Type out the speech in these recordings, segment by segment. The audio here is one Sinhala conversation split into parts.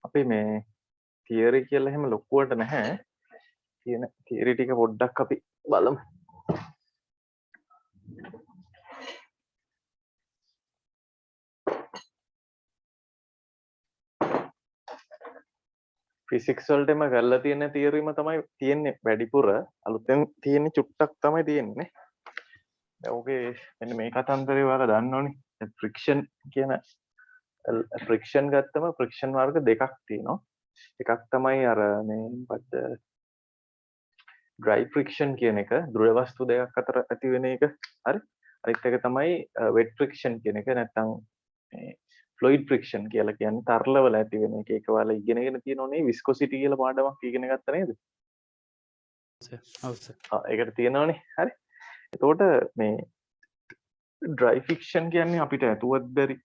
අපි මේ තියරි කියලා එහෙම ලොකුවට නැහැ. තියෙන තියරි ටික පොඩ්ඩක් අපි බලමු. ෆිසික්ස් වලටම කරලා තියෙන තියරිම තමයි තියෙන්නේ වැඩිපුර. අලුතෙන් තියෙන්නේ චුට්ටක් තමයි තියෙන්නේ. දැන් ඔගේ මෙන්න මේ කතන්දරේ ඔයාලා දන්නවනේ. ෆ්‍රික්ෂන් කියන ෆ්‍රික්ෂන් ගත්තම ෆ්‍රික්ෂන් වර්ග දෙකක් තියෙනවා. එකක් තමයි අර මේ මොකද්ද ඩ්‍රයි ෆ්‍රික්ෂන් කියන එක දෘಢ වස්තු දෙකක් අතර ඇති වෙන එක. හරි. අනිත් එක තමයි වෙට් ෆ්‍රික්ෂන් කියන එක නැත්නම් මේ ෆ්ලුයිඩ් ෆ්‍රික්ෂන් කියලා කියන්නේ තරලවල ඇති වෙන එක. ඒක ඔයාලා ඉගෙනගෙන තියෙනෝනේ විස්කොසිටි කියලා පාඩමක් ඉගෙන ගත්ත නේද? ඔව් සර්. ඒකට තියෙනවනේ. හරි. එතකොට මේ ඩ්‍රයි ෆ්‍රික්ෂන් කියන්නේ අපිට ඇතුවත් බැරි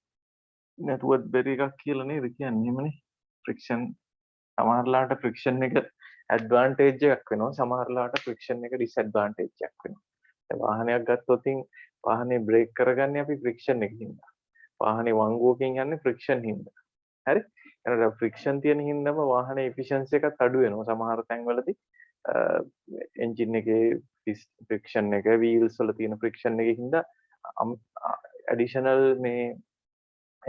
නැතුවත් බැරි එකක් කියලා නේද කියන්නේ එමනේ. ෆ්‍රික්ෂන් සමහරලාට ෆ්‍රික්ෂන් එක ඇඩ්වාන්ටේජ් එකක් වෙනවා. සමහරලාට ෆ්‍රික්ෂන් එක ඩිස්ඇඩ්වාන්ටේජ් එකක් වෙනවා. දැන් වාහනයක් ගත්තොත් වාහනේ බ්‍රේක් කරගන්නේ අපි ෆ්‍රික්ෂන් එකකින්. වාහනේ වංගුවකින් යන්නේ ෆ්‍රික්ෂන් හින්දා. හරි. එහෙනම් ෆ්‍රික්ෂන් තියෙන හින්දාම වාහනේ එෆිෂන්සි එකත් අඩු වෙනවා. සමහර තැන්වලදී එන්ජින් එකේ ෆ්‍රික්ෂන් එක වීල්ස් වල තියෙන ෆ්‍රික්ෂන් එකකින් හින්දා ඇඩිෂනල් මේ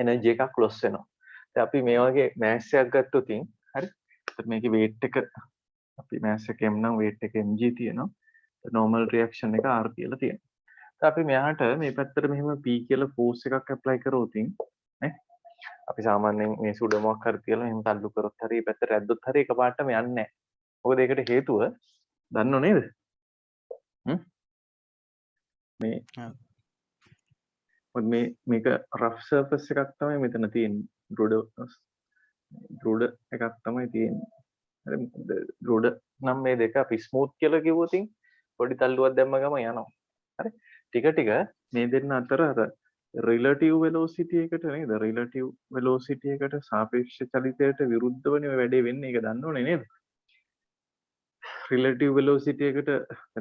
එනර්ජි එකක් ලොස් වෙනවා. දැන් අපි මේ වගේ මෑස් එකක් ගත්තොත් හරි. ඒත් මේකේ weight එක අපි මෑස් එකේ m නම් weight එක mg තියෙනවා. normal reaction එක r කියලා තියෙනවා. අපි මෙයාට මේ පැත්තට මෙහෙම p කියලා force එකක් apply කරොත් නේ අපි සාමාන්‍යයෙන් මේ සුඩමක් හරි තියලා මෙහෙම තල්ලු කරොත් හරි මේ පැත්තට ඇද්දොත් හරි එකපාරටම යන්නේ නැහැ. මොකද ඒකට හේතුව දන්නව නේද? මේක rough surface එකක් තමයි මෙතන තියෙන්නේ. දෘඩ එකක් තමයි තියෙන්නේ. හරි දෘඩ නම් මේ දෙක අපි ස්මූත් කියලා කිව්වොත් පොඩි තල්ලුවක් දැම්ම ගම යනවා. හරි ටික ටික මේ දෙන්න අතර අර රිලටිව් වෙලොසිටි එකට නේද රිලටිව් වෙලොසිටි එකට සාපේක්ෂ චලිතයට විරුද්ධවනේ ඔය වැඩේ වෙන්නේ. ඒක දන්නවනේ නේද? රිලටිව් වෙලොසිටි එකට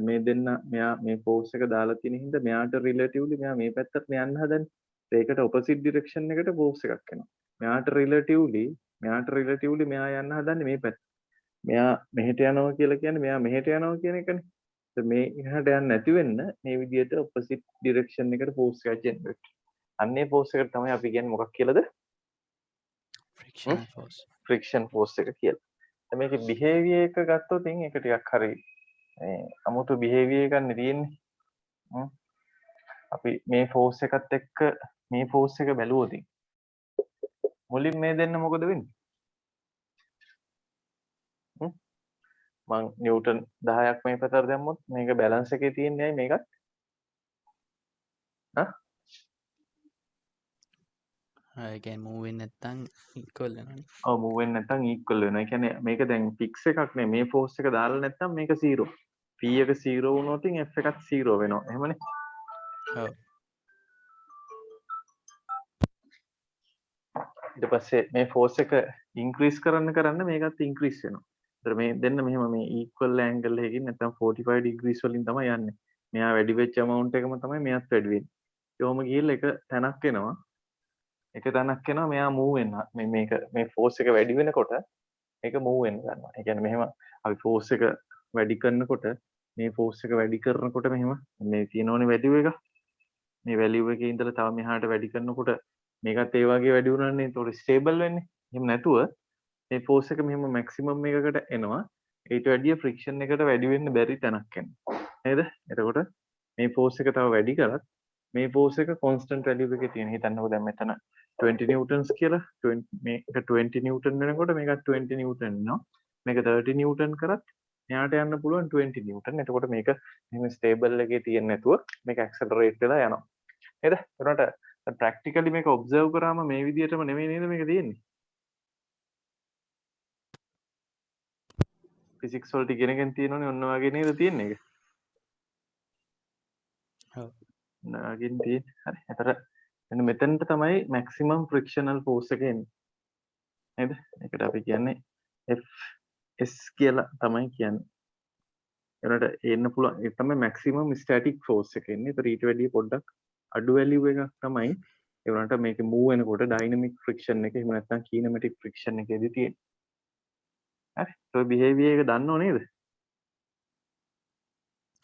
මේ දෙන්න මෙයා මේ ෆෝස් එක දාලා තියෙන හින්දා මෙයාට රිලටිව්ලි මෙයා මේ පැත්තට යන්න හදන්නේ. ඒකට ඔපොසිට් ඩිරෙක්ෂන් එකට ෆෝස් එකක් එනවා. මෙයාට රිලටිව්ලි මෙයා යන්න හදන්නේ මේ පැත්ත. මෙයා මෙහෙට යනවා කියලා කියන්නේ මෙයා මෙහෙට යනවා කියන එකනේ. මේ එහාට යන්නේ නැති වෙන්න මේ විදිහට ඔපොසිට් ඩිරෙක්ෂන් එකට ෆෝස් එකක් ජෙනරේට්. අන්නේ ෆෝස් එකට තමයි අපි කියන්නේ මොකක් කියලාද? ෆ්‍රික්ෂන් ෆෝස් එක කියලා. දැන් මේකේ බිහේවියර් එක ගත්තොත් ඒක ටිකක් හරි මේ 아무තු බිහේවියර් එකක් නේ තියෙන්නේ. අපි මේ ෆෝස් එකත් එක්ක මේ ෆෝස් එක බැලුවොත් මුලින් මේ දෙන්න මොකද වෙන්නේ? මං නිව්ටන් 10ක් මේ පැත්තට දැම්මොත් මේක බැලන්ස් එකේ තියෙන්නේ ඇයි මේකත්? ඒ කියන්නේ මූව් වෙන්නේ නැත්නම් ඉක්වල් වෙනවනේ. ඔව් මූව් වෙන්නේ නැත්නම් ඉක්වල් වෙනවා. ඒ කියන්නේ මේක දැන් ෆික්ස් එකක් නේ. මේ ෆෝස් එක දාලා නැත්නම් මේක 0. p එක 0 වුණොත් f එකත් 0 වෙනවා. එහෙමනේ. ඔව්. ඊට පස්සේ මේ ෆෝස් එක ඉන්ක්‍රීස් කරන්න මේකත් ඉන්ක්‍රීස් වෙනවා. ඒතර මේ දෙන්න මෙහෙම මේ ඉක්වල් ඇන්ගල් එකකින් නැත්නම් 45 ඩිග්‍රීස් වලින් තමයි යන්නේ. මෙයා වැඩි වෙච්ච amount එකම තමයි මෙයාත් වැඩි වෙන්නේ. ඒවම ගිහලා එක තැනක් එනවා. මෙයා මූව් වෙන්න. මේ ෆෝස් එක වැඩි වෙනකොට මේක මූව් වෙන්න ගන්නවා. ඒ කියන්නේ මෙහෙම අපි ෆෝස් එක වැඩි කරනකොට මේ ෆෝස් එක වැඩි කරනකොට මෙහෙම මේ තියෙනවනේ වැලියු එක. මේ වැලියු එකේ ඉඳලා තව මෙහාට වැඩි කරනකොට මේකත් ඒ වගේ වැඩි වුණානේ. ඒතකොට ස්ටේබල් වෙන්නේ. එහෙම නැතුව මේ ෆෝස් එක මෙහෙම මැක්සිමම් එකකට එනවා. ඊට වැඩිය ෆ්‍රික්ෂන් එකට වැඩි වෙන්න බැරි තැනක් එනවා. නේද? එතකොට මේ ෆෝස් එක තව වැඩි කරත් මේ ෆෝස් එක කොන්ස්ටන්ට් වැලියු එකේ තියෙන. හිතන්නකෝ දැන් මෙතන 20 නිව්ටන්ස් කියලා මේක 20 නිව්ටන් වෙනකොට මේකත් 20 නිව්ටන් වෙනවා. මේක 30 නිව්ටන් කරත් එයාට යන්න පුළුවන් 20 නිව්ටන්. එතකොට මේක මෙහෙම ස්ටේබල් එකේ තියෙන්නේ නැතුව මේක ඇක්සලරේට් වෙලා යනවා. නේද? ඒකට ප්‍රැක්ටිකලි මේක ඔබ්සර්ව් කරාම මේ විදිහටම නෙමෙයි නේද මේක තියෙන්නේ? ෆිසික්ස් වලට ඉගෙනගෙන තියෙනවනේ ඔන්න වගේ නේද තියෙන්නේ ඒක? ඔව්. නාගින් තියෙන්නේ. හරි. ඒතර මෙන්න මෙතනට තමයි මැක්සිමම් ෆ්‍රික්ෂනල් ෆෝස් එක එන්නේ. නේද? ඒකට අපි කියන්නේ Fs කියලා තමයි කියන්නේ. ඒකට එන්න පුළුවන් ඒ තමයි මැක්සිමම් ස්ටැටික් ෆෝස් එක එන්නේ. ඒතර ඊට වැඩිය පොඩ්ඩක් අඩු වැලියු එකක් තමයි ඒ වුණාට මේකේ move වෙනකොට dynamic friction එක එහෙම නැත්නම් kinematic friction එකේදී තියෙන්නේ. හරි. ඔය behavior එක දන්නව නේද?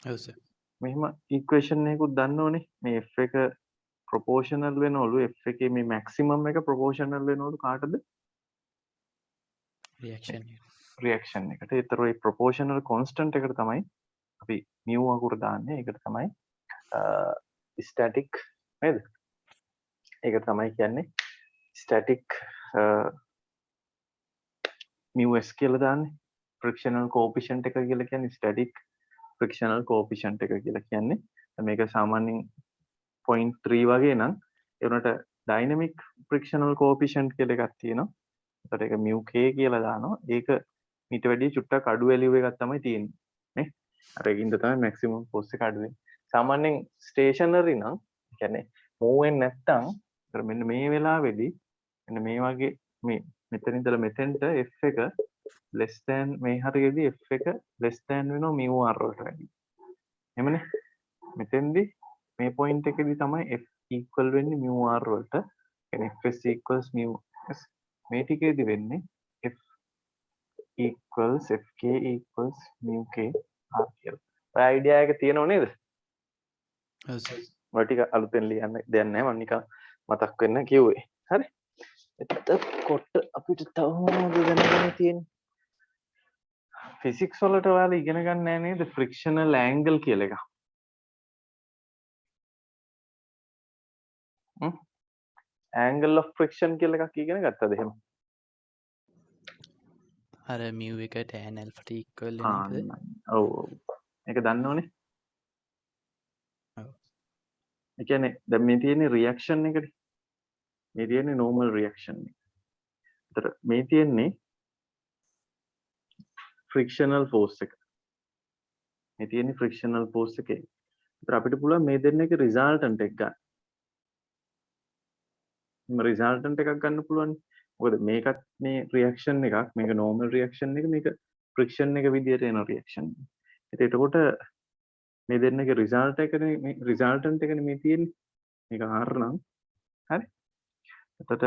ඔව් සර්. මෙහෙම equation එකකුත් දන්නවනේ. මේ f එක proportional වෙනවලු f එකේ මේ maximum එක proportional වෙනවලු කාටද? රියැක්ෂන් reaction එකට. ඒතර ඔය proportional constant එකට තමයි අපි mu අකුර දාන්නේ. ඒකට තමයි static නේද? ඒක තමයි කියන්නේ static μs කියලා දාන්නේ. frictional coefficient එක කියලා කියන්නේ static frictional coefficient එක කියලා කියන්නේ. මේක සාමාන්‍යයෙන් 0.3 වගේ නම් ඒ උනට dynamic frictional coefficient කියලා එකක් තියෙනවා. ඒකට ඒක mu k කියලා දානවා. ඒක ඊට වැඩිය චුට්ටක් අඩු value එකක් තමයි තියෙන්නේ. නේ? අර ඒකින්ද තමයි maximum force එක අඩු වෙන්නේ. සාමාන්‍යයෙන් stationary නම් කියන්නේ move වෙන්නේ නැත්තම් අර මෙන්න මේ වෙලාවේදී මෙන්න මේ වගේ මේ මෙතන ඉඳලා මෙතෙන්ට f එක less than මේ හරියේදී f එක less than වෙනවා mu r වලට වැඩි. එහෙමනේ. මෙතෙන්දී මේ point එකේදී තමයි f equal වෙන්නේ mu r වලට. කියන්නේ fs equals mu s. මේ ටිකේදී වෙන්නේ f equals fk equals mu k r කියලා. ඔය idea එක තියෙනව නේද? ඔව් සර්. ඔය ටික අලුතෙන් ලියන්න දෙයක් නැහැ. මම නිකන් මතක් වෙන්න කිව්වේ. හරි. එතකොට අපිට තව මොනවද දැනගන්න තියෙන්නේ? ෆිසික්ස් වලට ඔයාලා ඉගෙන ගන්න නැහැ නේද? ෆ්‍රික්ෂනල් ඇන්ගල් කියලා එකක්. ඇන්ගල් ඔෆ් ෆ්‍රික්ෂන් කියලා එකක් ඉගෙන ගත්තද එහෙම? අර මිය් එක tan alpha equal වෙන එකද? ඔව් ඔව්. ඒක දන්නවනේ. ඔව්. ඒ කියන්නේ දැන් මේ තියෙන්නේ රියැක්ෂන් එකනේ. මේ තියෙන්නේ normal reaction එක. ඒතර මේ තියෙන්නේ frictional force එක. මේ තියෙන්නේ frictional force එකේ. ඒතර අපිට පුළුවන් මේ දෙන්නේක resultant එක ගන්න. මේ resultant එකක් ගන්න පුළුවන්. මොකද මේකත් මේ reaction එකක්. මේක normal reaction එක. මේක friction එක විදියට එන reaction. එතකොට මේ දෙන්නේක result එකනේ මේ resultant එකනේ මේ තියෙන්නේ. මේක R නම් හරි. එතකොට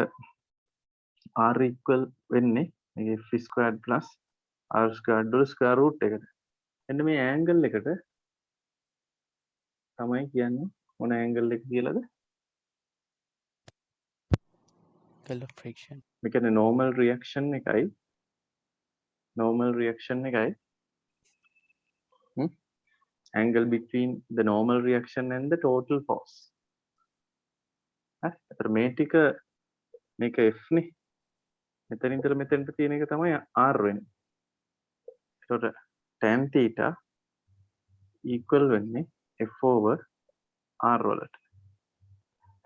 R equal වෙන්නේ මේක f squared plus r squared වල square root එකට. එන්න මේ angle එකට තමයි කියන්නේ මොන angle එක කියලාද? angle of friction. මේ කියන්නේ normal reaction එකයි angle between the normal reaction and the total force. හරි. ඒතර මේ ටික මේක f නේ. මෙතන ඉඳලා මෙතෙන්ට තියෙන එක තමයි r වෙන්නේ. ඒතකොට tan theta equal වෙන්නේ f over r වලට.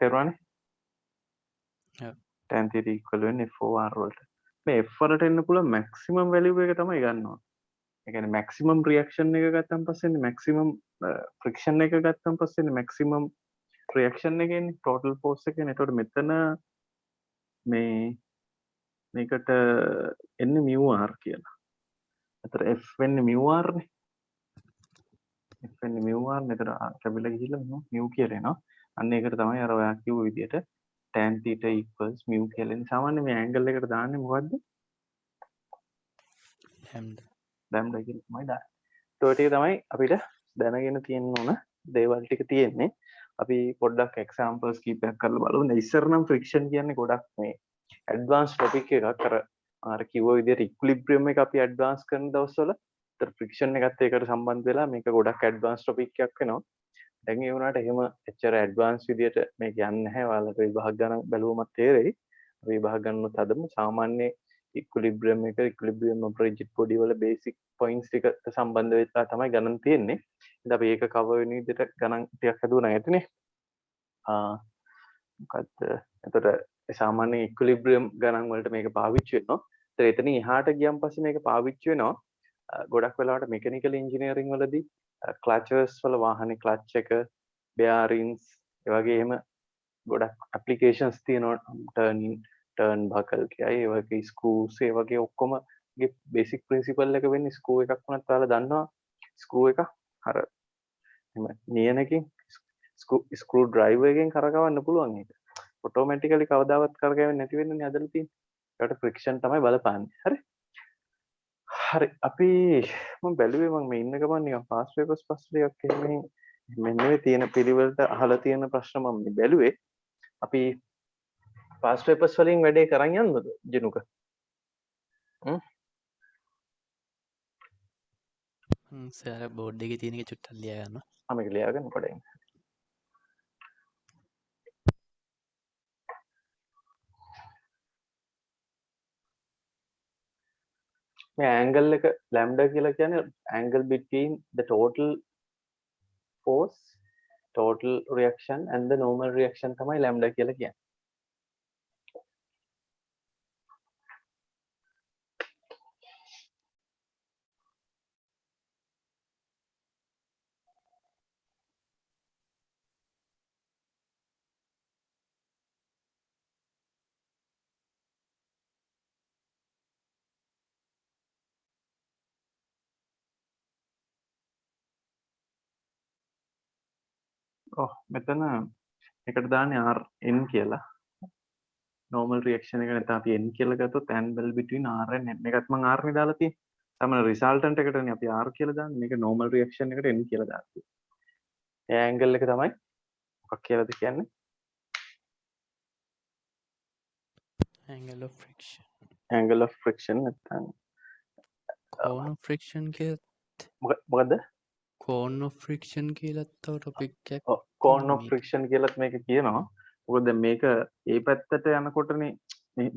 තේරුණානේ? ඔව්. tan theta equal වෙන්නේ f over r වලට. මේ f වලට එන්න පුළුවන් maximum value එක තමයි ගන්න ඕනේ. ඒ කියන්නේ maximum reaction එක ගත්තන් පස්සේනේ maximum friction එක ගත්තන් පස්සේනේ maximum reaction එක එන්නේ total force එක එන්නේ. ඒතකොට මෙතන මේකට එන්නේ mu r කියලා. ඒතර f වෙන්නේ mu r නේ. f වෙන්නේ mu r නේද? කැපිලා ගිහිල්ලා mu කියලා එනවා. අන්න ඒකට තමයි අර ඔයා කිව්ව විදිහට tan theta equals mu කියලා එන්නේ. සාමාන්‍ය මේ angle එකට දාන්නේ මොකද්ද? lambda. lambda කියලා තමයි දාන්නේ. ඒ ටික තමයි අපිට දැනගෙන තියෙන්න ඕන දේවල් ටික තියෙන්නේ. අපි පොඩ්ඩක් examples කීපයක් කරලා බලමු. ඉස්සර නම් friction කියන්නේ ගොඩක් මේ advanced topic එකක්. අර කිව්ව විදිහට equilibrium එක අපි advance කරන දවස්වල ඒතර friction එකත් ඒකට සම්බන්ධ වෙලා මේක ගොඩක් advanced topic එකක් වෙනවා. දැන් ඒ වුණාට එහෙම එච්චර advanced විදිහට මේක යන්නේ නැහැ. ඔයාලට විභාග ගණන් බැලුවමත් තේරෙයි. විභාග ගණනුත් හදමු. සාමාන්‍ය equilibrium එක equilibrium of rigid body වල basic points ටික සම්බන්ධ වෙලා තමයි ගණන් තියෙන්නේ. ඉතින් අපි ඒක cover වෙන විදිහට ගණන් ටිකක් හදුවා නැතිනේ. මොකද්ද? එතකොට සාමාන්‍ය equilibrium ගණන් වලට මේක පාවිච්චි වෙනවා. ඒතර එතනින් එහාට ගියන් පස්සේ මේක පාවිච්චි වෙනවා. ගොඩක් වෙලාවට mechanical engineering වලදී clutches වල වාහනේ clutch එක bearings ඒ වගේ එහෙම ගොඩක් applications තියෙනවා. turn buckle කියයි ඒ වගේ screws ඒ වගේ ඔක්කොම basic principle එක වෙන්නේ screw එකක් වුණත් ඔයාලා දන්නවා screw එක අර එහෙම නියනකින් screw driver එකෙන් කරකවන්න පුළුවන් ඒක. ඔටෝමැටිකලි කවදාවත් කරගැවෙන්නේ නැති වෙන්නේ හදලා තියෙන්නේ. ඒකට ෆ්‍රික්ෂන් තමයි බලපාන්නේ. හරි. හරි අපි මම බැලුවේ මම මේ ඉන්න ගමන් නිකන් පාස් පේපර්ස් ටිකක් එහෙම මෙන්න මේ තියෙන පිළිවෙලට අහලා තියෙන ප්‍රශ්න මම මේ බැලුවේ. අපි පාස් පේපර්ස් වලින් වැඩේ කරන් යන්නද ජිනුක? සර් බෝඩ් එකේ තියෙන එක චුට්ටක් ලියා ගන්න. මේක ලියාගන්න පොඩ්ඩක්. මේ ඇන්ගල් එක ලැම්ඩා කියලා කියන්නේ angle between the total force, total reaction and the normal reaction තමයි lambda කියලා කියන්නේ. මෙතන එකට දාන්නේ Rn කියලා. normal reaction එක නැත්නම් අපි n කියලා ගත්තොත් angle between R and n. මේකත් මම R නේ දාලා තියෙන්නේ. තමයි resultant එකටනේ අපි R කියලා දාන්නේ. මේක normal reaction එකට n කියලා දාලා තියෙන්නේ. ඒ angle එක තමයි මොකක් කියලාද කියන්නේ? angle of friction. angle of friction නැත්නම් cone of friction කියලා මොකද්ද? cone of friction කියලා තව topic එකක් cone of friction කියලාත් මේක කියනවා. මොකද දැන් මේක ඒ පැත්තට යනකොටනේ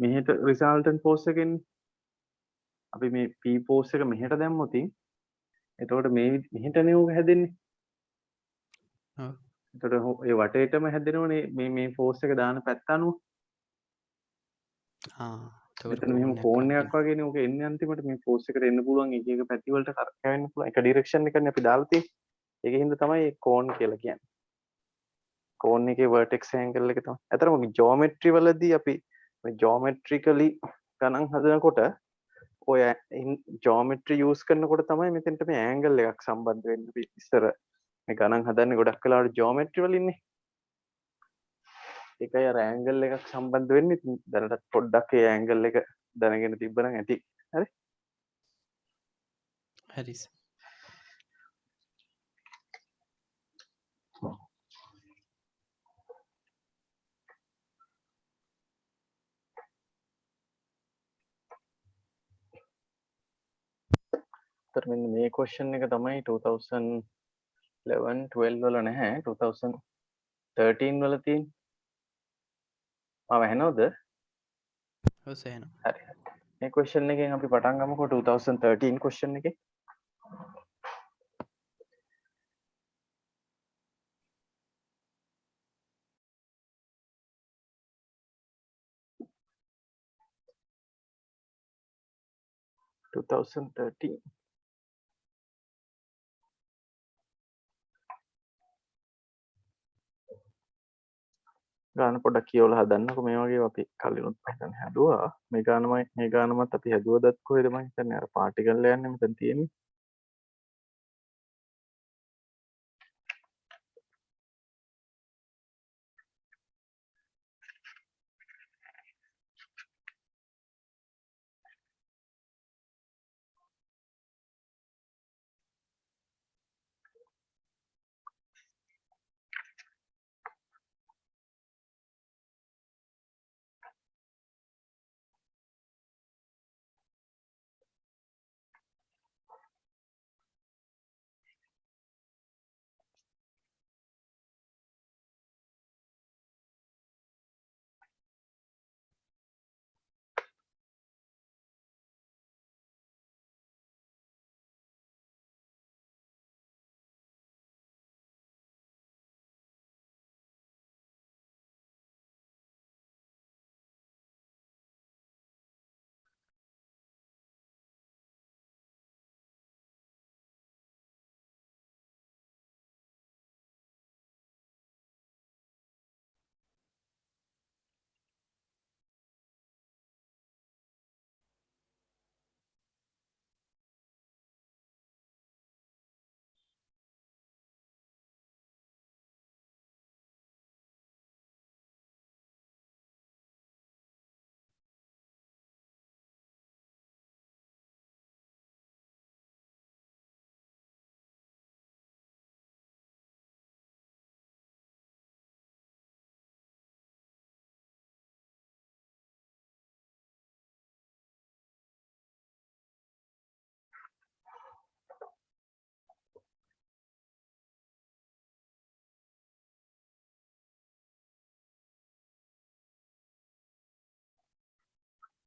මෙහෙට resultant force එක එන්නේ. අපි මේ P force එක මෙහෙට දැම්මොත් එතකොට මේ මෙහෙටනේ උග හැදෙන්නේ. ඔව්. එතකොට ඒ වටේටම හැදෙනවනේ මේ force එක දාන පැත්ත අනුව. මෙතන මෙහෙම කෝන් එකක් වගේනේ උක එන්නේ අන්තිමට මේ force එකට එන්න පුළුවන් එක එක පැති වලට කරකැවෙන්න පුළුවන්. එක direction එකනේ අපි දාලා තියෙන්නේ. ඒකින්ද තමයි cone කියලා කියන්නේ. cone එකේ vertex angle එක තමයි. අතරම geometry වලදී අපි මේ geometrically ගණන් හදනකොට ඔය geometry use කරනකොට තමයි මෙතෙන්ට මේ angle එකක් සම්බන්ධ වෙන්නේ. අපි ඉස්සර මේ ගණන් හදන්නේ ගොඩක් වෙලාවට geometry වලින්නේ. ඒකයි අර angle එකක් සම්බන්ධ වෙන්නේ. දැනට පොඩ්ඩක් ඒ angle එක දැනගෙන තිබ්බනම් ඇති. හරි? හරි. මෙන්න මේ question එක තමයි 2011 12 වල නැහැ 2013 වල තියෙන්නේ. මම ඇහෙනවද? ඔව් සෑහෙන. හරි. මේ question එකෙන් අපි පටන් ගමුකෝ 2013 question එකේ. ගාන පොඩ්ඩක් කියවලා හදන්නකො මේ වගේ අපි කලිනුත් හිතන්න හැදුවා මේ ගානමත් අපි හැදුවදත් කොහෙද මම හිතන්නේ අර පාටිකල් යන්නේ මෙතන තියෙන්නේ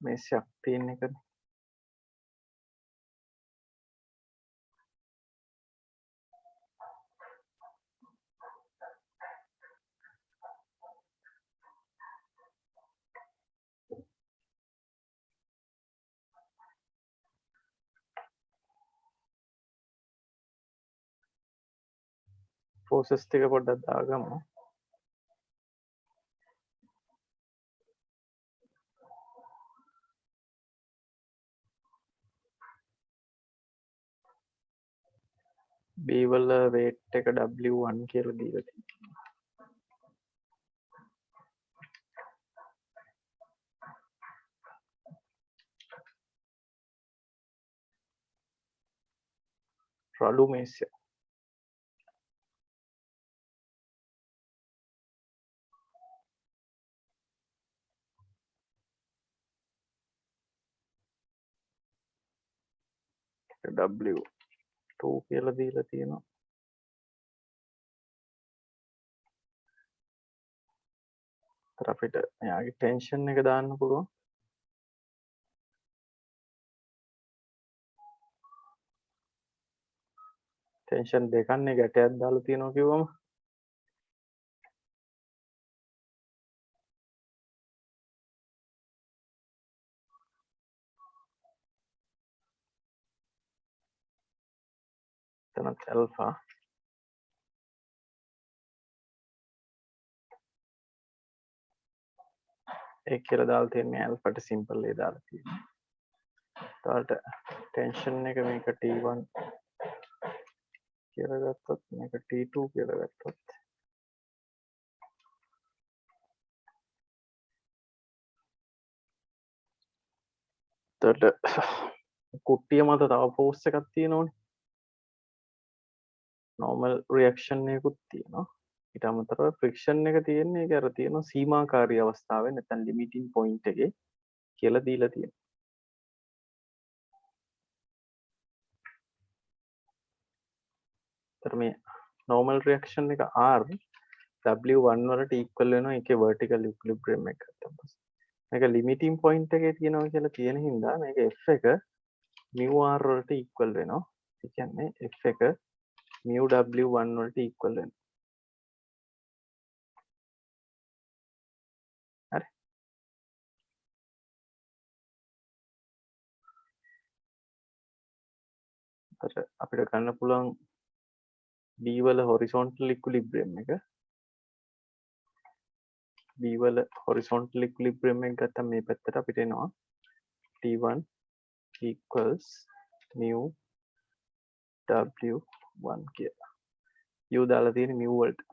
මේසයක් තියෙන එකනේ. forces ටික පොඩ්ඩක් දාගමු. B වල weight එක W1 කියලා දීලා තියෙනවා. රළු මේසය. W2 කියලා දීලා තියෙනවා. අපිට එයාගේ ටෙන්ෂන් එක දාන්න පුළුවන්. ටෙන්ෂන් දෙකන්නේ ගැටයක් දාලා තියෙනවා කිව්වම එතනත් ඇල්ෆා ඒ කියලා දාලා තියෙන්නේ ඇල්ෆාට සිම්පල් ඒ දාලා තියෙනවා. ඊට ටෙන්ෂන් එක මේක T1 කියලා ගත්තොත් මේක T2 කියලා ගත්තොත් එතකොට කුට්ටිය මත තව ෆෝස් එකක් තියෙනවනේ. normal reaction එකකුත් තියෙනවා. ඊට අමතරව friction එක තියෙන්නේ ඒක අර තියෙනවා සීමාකාරී අවස්ථාවේ නැත්නම් limiting point එකේ කියලා දීලා තියෙනවා. ඒතර මේ normal reaction එක R W1 වලට equal වෙනවා ඒකේ vertical equilibrium එක ගත්තම පස්සේ. මේක limiting point එකේ තියෙනවා කියලා තියෙන හින්දා මේක F එක mu R වලට equal වෙනවා. ඒ කියන්නේ F එක mu W1 වලට equal වෙනවා. හරි. ඒතර අපිට ගන්න පුළුවන් B වල horizontal equilibrium එක B වල horizontal equilibrium එක ගත්තම මේ පැත්තට අපිට එනවා T1 equals mu W1 කියලා. U දාලා තියෙන mu වලට.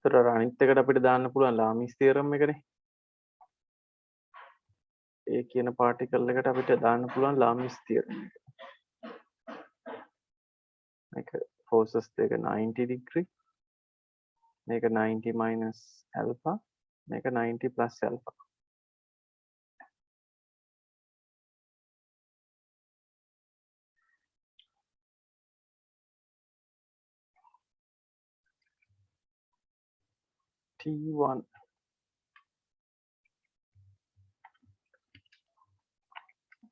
ඒතර අනිත් එකට අපිට දාන්න පුළුවන් ලාමිස් තියරම් එකනේ. ඒ කියන පාටිකල් එකට අපිට දාන්න පුළුවන් ලාමිස් තියරම් එක. මේක forces දෙක 90 degree. මේක 90 minus alpha. මේක 90 plus alpha. T1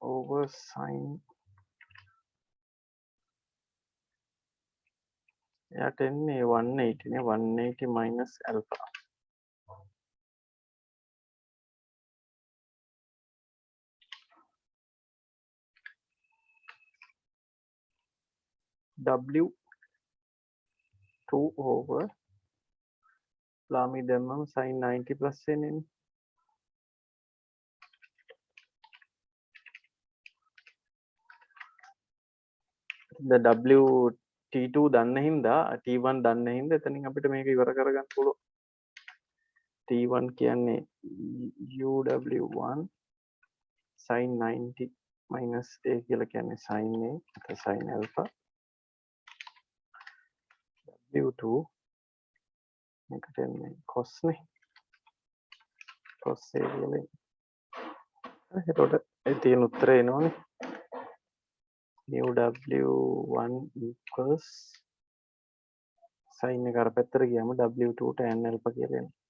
over sin එයාට එන්නේ 180 නේ 180 minus alpha. W2 over ලාමි දැම්මම sin 90 plus එන්නේ. W T2 දන්න හින්දා T1 දන්න හින්දා එතනින් අපිට මේක ඉවර කරගන්න පුළුවන්. T1 කියන්නේ UW1 sin 90 minus A කියලා කියන්නේ sin A නැත්නම් sin alpha W2 මේකට එන්නේ cos නේ cos A කියලා එතකොට ඒ තියෙන උත්තරේ එනවනේ UW1 equals sin එක අර පැත්තට ගියාම W2 tan alpha කියලා එනවා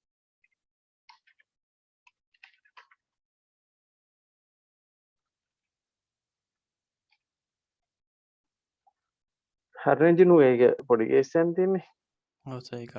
හරිනේ ජිනු ඒක පොඩි කේස් එකක් තියෙන්නේ ඔව් සර් ඒක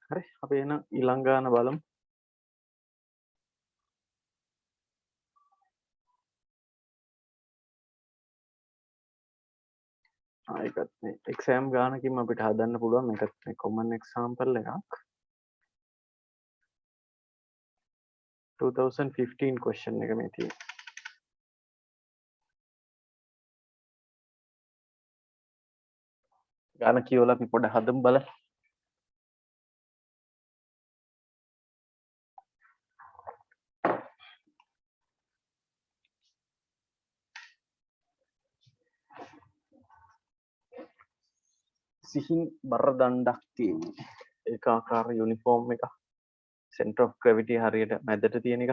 හරි අපි එහෙනම් ඊළඟ ගාන බලමු ඒකත් මේ එක්සෑම් ගානකින් අපිට හදන්න පුළුවන් මේකත් මේ කොමන් එක්සාම්පල් එකක් 2015 question එක මේ තියෙන්නේ ගාන කියවලා අපි පොඩ්ඩක් හදමු බලන්න සිහින් බර දණ්ඩක් තියෙන්නේ ඒකාකාර යුනිෆෝම් එක center of gravity හරියට මැදට තියෙන එක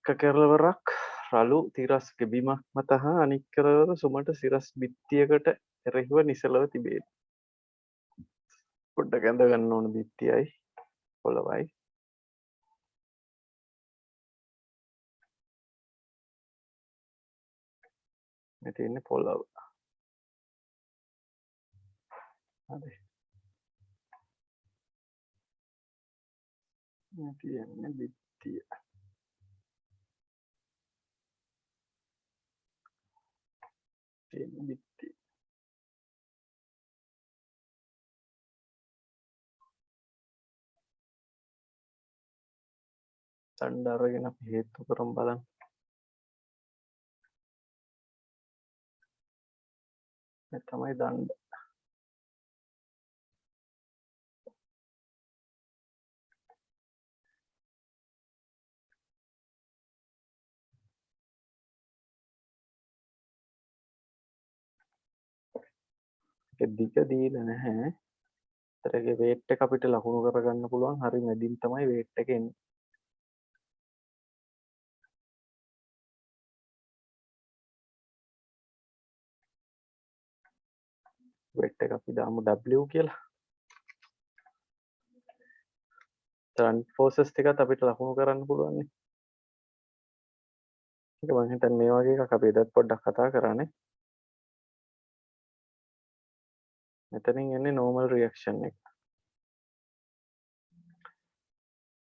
එක කෙළවරක් රළු තිරස් ගෙබීමක් මත හා අනික් කෙළවර සුමට සිරස් බිත්තියකට එරෙහිව නිසලව තිබේ පොඩ්ඩක් ඇඳ ගන්න ඕන බිත්තියයි පොළවයි මේ තියෙන්නේ පොළව හරි මේ තියෙන්නේ බිත්තිය තියෙන්නේ බිත්තිය දණ්ඩ අරගෙන අපි හේතු කරමු බලන්න මේ තමයි දණ්ඩ ඒක දිග දීලා නැහැ ඒතරගේ weight එක අපිට ලකුණු කරගන්න පුළුවන් හරි මැදින් තමයි weight එක එන්නේ weight එක අපි දාමු W කියලා අනිත් forces ටිකත් අපිට ලකුණු කරන්න පුළුවන් නේ ඒක මම හිතන්නේ මේ වගේ එකක් අපි එදත් පොඩ්ඩක් කතා කරානේ මෙතනින් එන්නේ normal reaction එක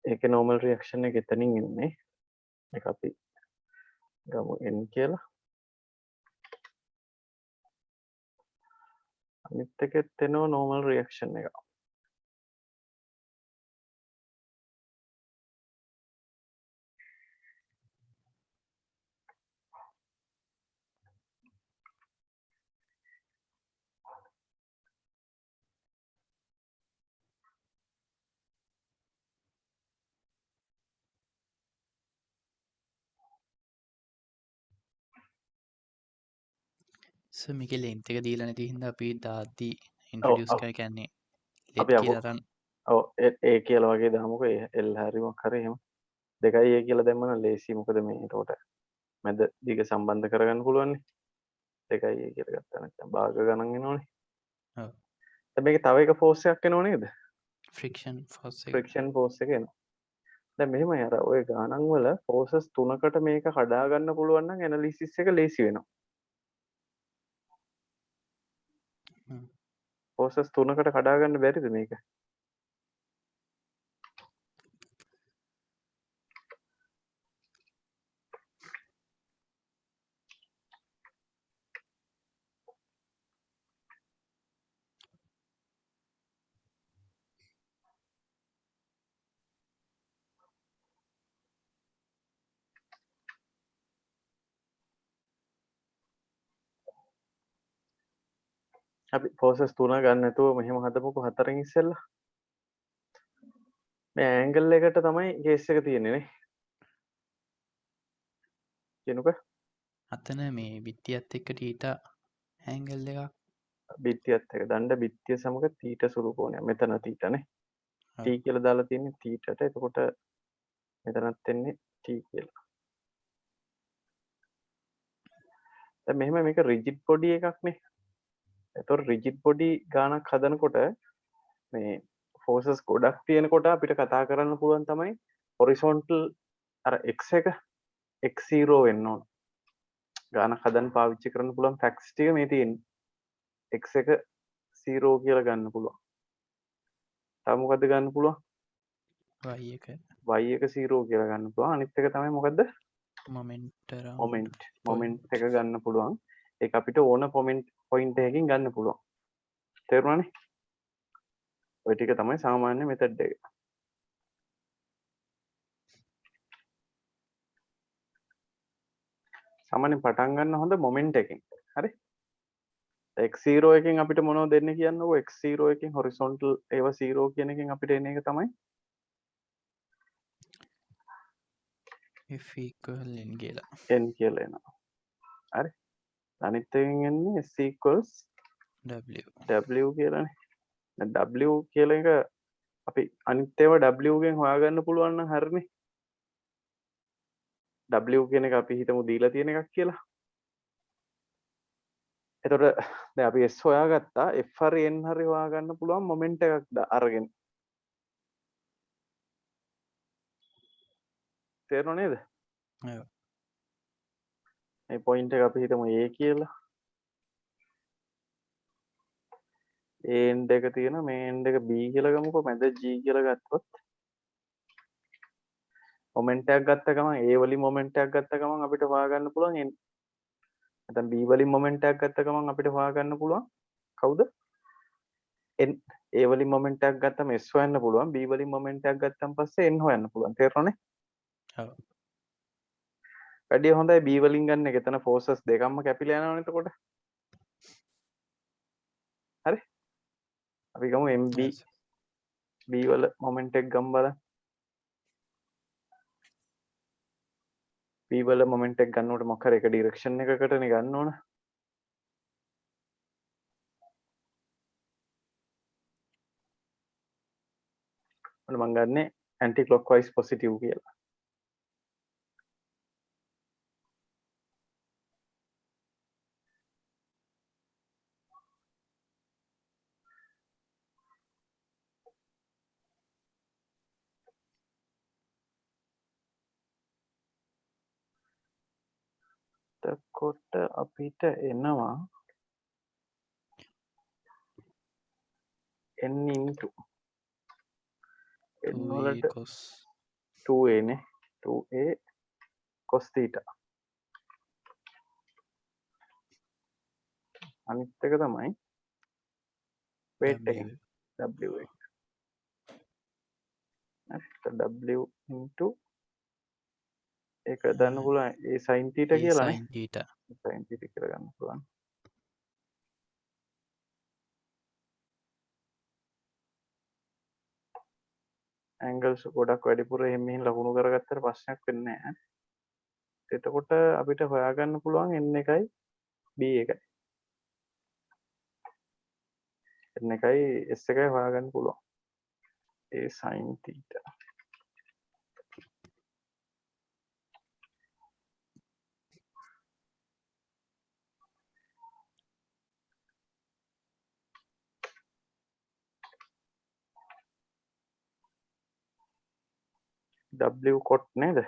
ඒකේ normal reaction එක එතනින් එන්නේ ඒක අපි ගමු n කියලා අනිත් එකෙත් එනවා normal reaction එක සර් මේකේ ලෙන්ත් එක දීලා නැති හින්දා අපි දාද්දී ඔව් ඉන්ට්‍රොඩියුස් ඔව් කරා කියන්නේ අපි ලෙට් අපු කියලා අරන් ඔව් ඒ කියලා වගේ දාමුකෝ L හරි මොකක් හරි එහෙම දෙකයි ඒ කියලා දැම්ම නම් ලේසි මොකද මේ ඒකට මැද දිග සම්බන්ධ කරගන්න පුළුවන් නේ දෙකයි ඒ කියලා ගත්තා නැත්නම් භාග ගණන් එනවනේ ඔව් දැන් මේකේ තව එක ෆෝස් එකක් එනව නේද? ෆ්‍රික්ෂන් ෆෝස් එක. ෆ්‍රික්ෂන් ෆෝස් එක එනවා. දැන් මෙහෙමයි අර ඔය ගානන් වල ෆෝසස් තුනකට මේක කඩා ගන්න පුළුවන් නම් ඇනලිසිස් එක ලේසි වෙනවා. හ්ම්. ෆෝසස් තුනකට කඩා ගන්න බැරිද මේක? අපි ෆෝසස් තුන ගන්න නැතුව මෙහෙම හදමුකෝ හතරෙන් ඉස්සෙල්ලා. මේ ඇන්ගල් එකට තමයි කේස් එක තියෙන්නේ නේ. කියනකො අතන මේ බිත්තියත් එක්ක ටීටා ඇන්ගල් එකක්. බිත්තියත් එක දණ්ඩ බිත්තිය සමග තීට සුළු කෝණයක්. මෙතන තීටනේ. ඔව්. t කියලා දාලා තියෙන්නේ තීටට. එතකොට මෙතනත් එන්නේ t කියලා. දැන් මෙහෙම මේක රිජිඩ් බොඩි එකක් නේ. එතකොට රිජිඩ් බොඩි ගානක් හදනකොට මේ ෆෝසස් ගොඩක් තියෙනකොට අපිට කතා කරන්න පුළුවන් තමයි හොරිසොන්ටල් අර x එක x0 වෙන්න ඕන. ගානක් හදන්න පාවිච්චි කරන්න පුළුවන් ෆැක්ට්ස් ටික මේ තියෙන්නේ. x එක 0 කියලා ගන්න පුළුවන්. තව මොකද්ද ගන්න පුළුවන්? y එක y එක 0 කියලා ගන්න පුළුවන්. අනිත් එක තමයි මොකද්ද? Moment around moment. Point. Moment එක ගන්න පුළුවන්. ඒක අපිට ඕන පොයින්ට් එකකින් ගන්න පුළුවන්. තේරුණානේ? ඔය ටික තමයි සාමාන්‍ය මෙතඩ් එක. සාමාන්‍යයෙන් පටන් ගන්න හොඳ මොමන්ට් එකකින්. හරි? x0 එකෙන් අපිට මොනවද දෙන්නේ කියන්නකෝ. x0 එකෙන් හොරිසොන්ටල් ඒවා 0 කියන එකෙන් අපිට එන එක තමයි f equal n කියලා. n කියලා එනවා. හරි? අනිත් එකෙන් එන්නේ s equals w. w කියලානේ. දැන් w කියලා එක අපි අනිත් ඒවා w ගෙන් හොයාගන්න පුළුවන් නම් හරිනේ. w කියන එක අපි හිතමු දීලා තියෙන එකක් කියලා. එතකොට දැන් අපි s හොයාගත්තා. f හරි n හරි හොයාගන්න පුළුවන් මොමන්ට් එකක් අරගෙන. තේරුණා නේද? ඔව්. මේ පොයින්ට් එක අපි හිතමු a කියලා. a end එක තියෙනවා. මේ end එක b කියලා ගමුකෝ. මැද g කියලා ගත්තොත් මොමන්ට් එකක් ගත්ත ගමන් a වලින් මොමන්ට් එකක් ගත්ත ගමන් අපිට හොයාගන්න පුළුවන් n. නැත්නම් b වලින් මොමන්ට් එකක් ගත්ත ගමන් අපිට හොයාගන්න පුළුවන් කවුද? n. a වලින් මොමන්ට් එකක් ගත්තම s හොයන්න පුළුවන්. b වලින් මොමන්ට් එකක් ගත්තන් පස්සේ n හොයන්න පුළුවන්. තේරුණානේ? ඔව්. වැඩිය හොඳයි b වලින් ගන්න එක. එතන ෆෝසස් දෙකක්ම කැපිලා යනවනේ එතකොට. හරි? අපි ගමු mb yes. b වල මොමන්ට් එක ගමු බලන්න. b වල මොමන්ට් එක ගන්නකොට මොකක් හරි එක ඩිරෙක්ෂන් එකකටනේ ගන්න ඕන. ඔන්න මම ගන්නෙ ඇන්ටි ක්ලොක්වයිස් පොසිටිව් කියලා. එතකොට අපිට එනවා n into n 2a වලට cos 2a නේ 2a cos theta. අනිත් එක තමයි weight එක w එක. හරි w into ඒක දාන්න පුළුවන් a sin theta a කියලා නේ. sin theta. sin theta කියලා ගන්න පුළුවන්. ඇන්ගල්ස් ගොඩක් වැඩිපුර එහෙම මෙහෙම ලකුණු කරගත්තට ප්‍රශ්නයක් වෙන්නේ නැහැ. එතකොට අපිට හොයාගන්න පුළුවන් n එකයි b එකයි. n එකයි s එකයි හොයාගන්න පුළුවන්. a sin theta. W cot නේද?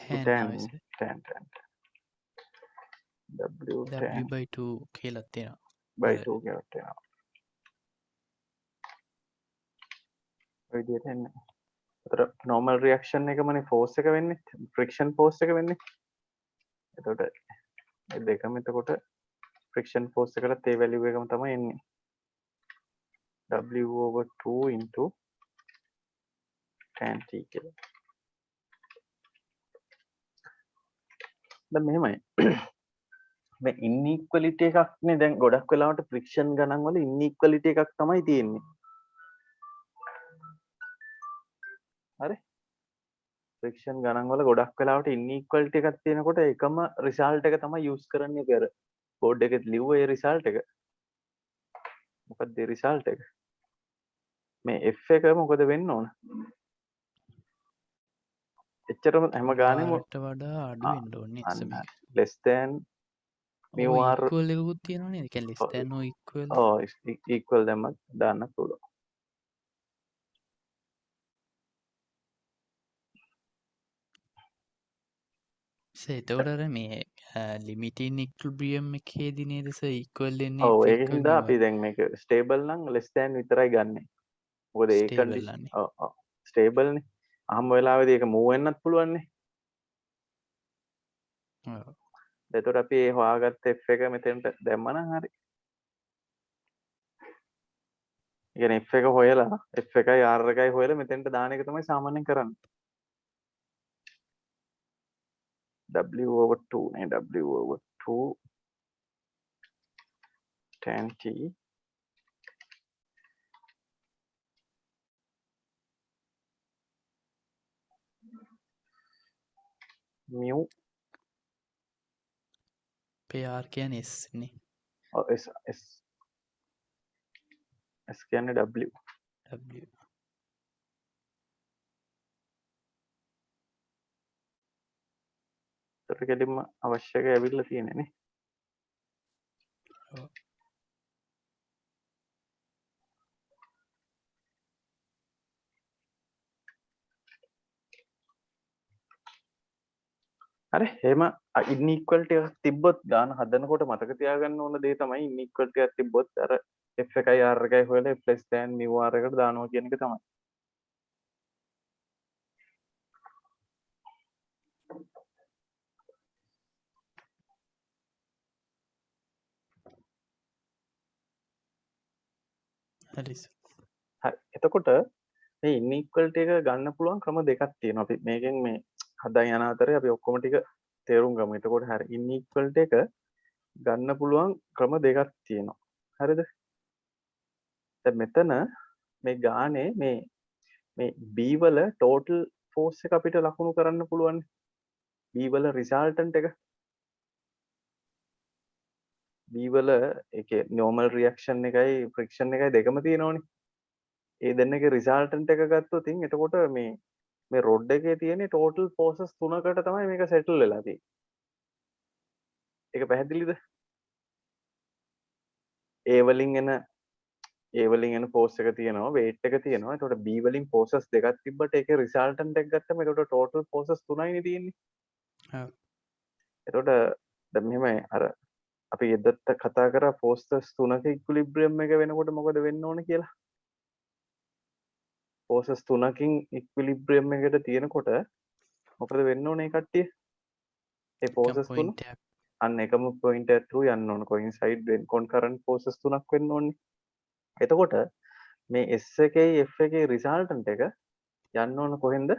tan tan ආවෙස tan W tan w/2 කියලා තියෙනවා. by 2 කියලා තියෙනවා. ඔය විදිහට එන්නේ. ඒතර normal reaction එකමනේ force එක වෙන්නේ. friction force එක වෙන්නේ. එතකොට මේ දෙකම එතකොට friction force එකකට ඒ value එකම තමයි එන්නේ. W/2 into tan t කියලා. දැන් මෙහෙමයි. මේ inequality එකක්නේ දැන් ගොඩක් වෙලාවට friction ගණන් වල inequality එකක් තමයි තියෙන්නේ. හරි? friction ගණන් වල ගොඩක් වෙලාවට inequality එකක් තියෙනකොට එකම result එක තමයි use කරන්නේ කර board එකේ ලිව්ව ඒ result එක. මොකක්ද ඒ result එක? මේ f එක මොකද වෙන්න ඕන? එච්චරම හැම ගානෙම වාට වඩා අඩු වෙන්න ඕනේ අන්න මේක. less than ඔව් mu r equal එකකුත් තියෙනවා නේද? ඒ කියන්නේ less than or equal. equal දැම්මත් දාන්න පුළුවන්. එතකොට අර මේ ලිමිටින් ඉක්විලිබ්‍රියම් එකේදී නේද සර් ඉක්වල් වෙන්නේ ඔව් f ඒක එක හින්දා mu අපි දැන් මේක stable නම් less than විතරයි ගන්නෙ. මොකද ඒ stable condition අනේ. ඔව් stable නේ. අහම වෙලාවේදී ඒක move වෙන්නත් පුළුවන් නේ. ඔව්. එතකොට අපි ඒ හොයාගත්ත f එක මෙතෙන්ට දැම්මනම් හරි. ඒ කියන්නේ f එක හොයලා f එකයි r එකයි හොයලා මෙතෙන්ට දාන එක තමයි සාමාන්‍යයෙන් කරන්නේ. W/2 නේ W/2 tan t mu PR කියන්නේ s නේ. s කියන්නේ W. w. ඒකට කෙලින්ම අවශ්‍ය එක ඇවිල්ලා තියෙන්නේ නේ. ඔව්. හරි එහෙම inequality එකක් තිබ්බොත් ගාන හදනකොට මතක තියාගන්න ඕන දේ තමයි inequality එකක් තිබ්බොත් අර f එකයි r එකයි හොයලා f less than mu r එකට දානවා කියන එක තමයි. හරි සර්. හරි එතකොට මේ inequality එක ගන්න පුළුවන් ක්‍රම දෙකක් තියෙනවා. අපි මේකෙන් මේ හදා යන අතරේ අපි ඔක්කොම ටික තේරුම් ගමු. එතකොට හරි inequality එක ගන්න පුළුවන් ක්‍රම දෙකක් තියෙනවා. හරිද? දැන් මෙතන මේ ගානේ මේ B වල total force එක අපිට ලකුණු කරන්න පුළුවන්. B වල resultant එක B වල ඒකේ normal reaction එකයි friction එකයි දෙකම තියෙනවනේ. ඒ දෙන්නගේ resultant එක ගත්තොත් එතකොට මේ rod එකේ තියෙන total forces තුනකට තමයි මේක settle වෙලා තියෙන්නේ. ඒක පැහැදිලිද? A වලින් එන force එක තියෙනවා weight එක තියෙනවා. එතකොට B වලින් forces දෙකක් තිබ්බට ඒකේ resultant එක ගත්තම එතකොට total forces තුනයිනේ තියෙන්නේ. ඔව්. එතකොට දැන් මෙහෙම අර අපි එදත්ත කතා කරා forces තුනක equilibrium එක වෙනකොට මොකද වෙන්න ඕන කියලා. forces තුනකින් equilibrium එකට තියෙනකොට මොකද වෙන්න ඕනේ කට්ටිය? ඒ forces තුන point එකක් අන්න එකම point එක through යන්න ඕන coincide වෙන concurrent forces තුනක් වෙන්න ඕනේ. එතකොට මේ S එකේ F එකේ resultant එක යන්න ඕන කොහෙන්ද?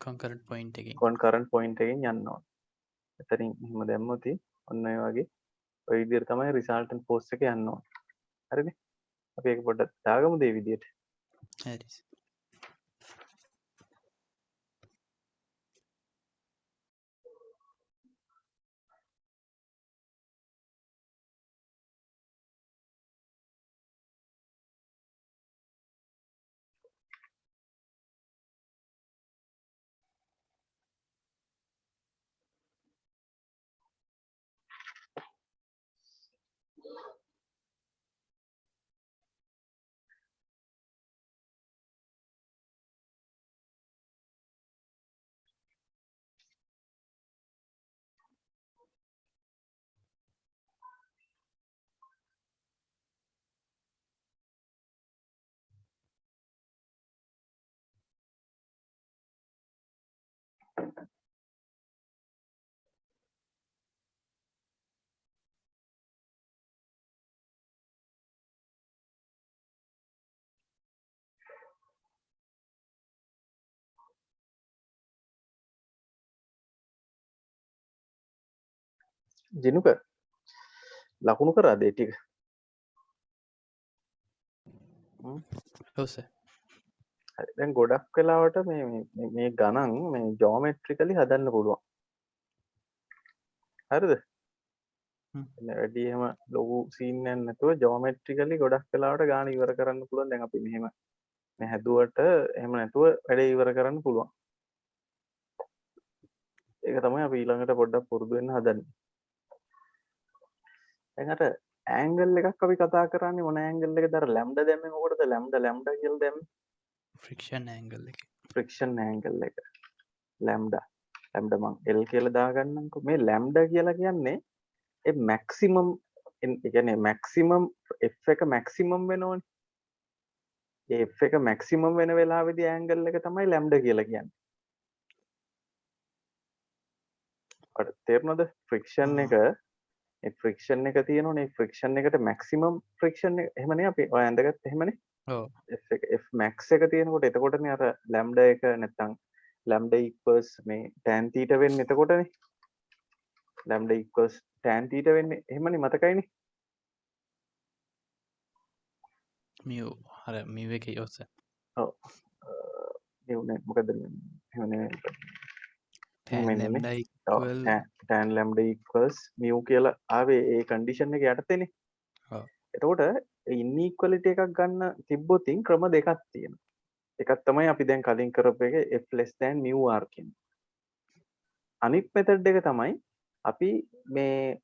concurrent point එකකින්. concurrent point එකෙන් යන්න ඕන. එතනින් එහෙම දැම්මොත් ඔන්න ඔය වගේ ඔය විදිහට තමයි resultant force එක යන්න ඕන. හරිනේ? අපි ඒක පොඩ්ඩක් දාගමුද මේ විදිහට? හරි සර්. ජිනුක ලකුණු කරාද ඒ ටික? හ්ම්. ඔව් සර්. හරි. දැන් ගොඩක් වෙලාවට මේ ගණන් මේ ජියොමෙට්‍රිකලි හදන්න පුළුවන්. හරිද? හ්ම්. වැඩි එහෙම ලොකු සීන් එකක් නැතුව ජියොමෙට්‍රිකලි ගොඩක් වෙලාවට ගාන ඉවර කරන්න පුළුවන්. දැන් අපි මෙහෙම මේ හැදුවට එහෙම නැතුව වැඩේ ඉවර කරන්න පුළුවන්. ඒක තමයි අපි ඊළඟට පොඩ්ඩක් පුරුදු වෙන්න හදන්නේ. දැන් අර ඇන්ගල් එකක් අපි කතා කරන්නේ මොන ඇන්ගල් එකද? අර ලැම්ඩා දැම්මේ මොකටද? ලැම්ඩා කියලා දැම්මේ ෆ්‍රික්ෂන් ඇන්ගල් එක. ෆ්‍රික්ෂන් ඇන්ගල් එක. ලැම්ඩා මං L කියලා දාගන්නම්කෝ. මේ ලැම්ඩා කියලා කියන්නේ ඒ මැක්සිමම් ඒ කියන්නේ මැක්සිමම් F එක මැක්සිමම් වෙනවනේ. ඒ F එක මැක්සිමම් වෙන වෙලාවේදී ඇන්ගල් එක තමයි ලැම්ඩා කියලා කියන්නේ. ඔයාලට තේරුණාද? ෆ්‍රික්ෂන් එක ඒ ෆ්‍රික්ෂන් එක තියෙනවනේ. ෆ්‍රික්ෂන් එකට මැක්සිමම් ෆ්‍රික්ෂන් එක එහෙමනේ අපි ඔය ඇඳගත්ත එහෙමනේ. ඔව්. F එක F max එක තියෙනකොට එතකොටනේ අර ලැම්ඩා එක නැත්තම් ලැම්ඩා equals මේ tan theta වෙන්නේ එතකොටනේ. ලැම්ඩා equals tan theta වෙන්නේ එහෙමනේ මතකයිනේ. මියු අර මියු එකේ ඔව් සර්. ඔව්. ඒ උනේ මොකද එහෙම නෙමෙයි. tan lambda equal tan lambda equals mu කියලා ආවේ ඒ කන්ඩිෂන් එක යටතේනේ. ඔව්. එතකොට ඉන්ඉක්වලිටි එකක් ගන්න තිබ්බොතින් ක්‍රම දෙකක් තියෙනවා. එකක් තමයි අපි දැන් කලින් කරපු එක f less than mu r කියන්නේ. අනිත් මෙතඩ් එක තමයි අපි මේ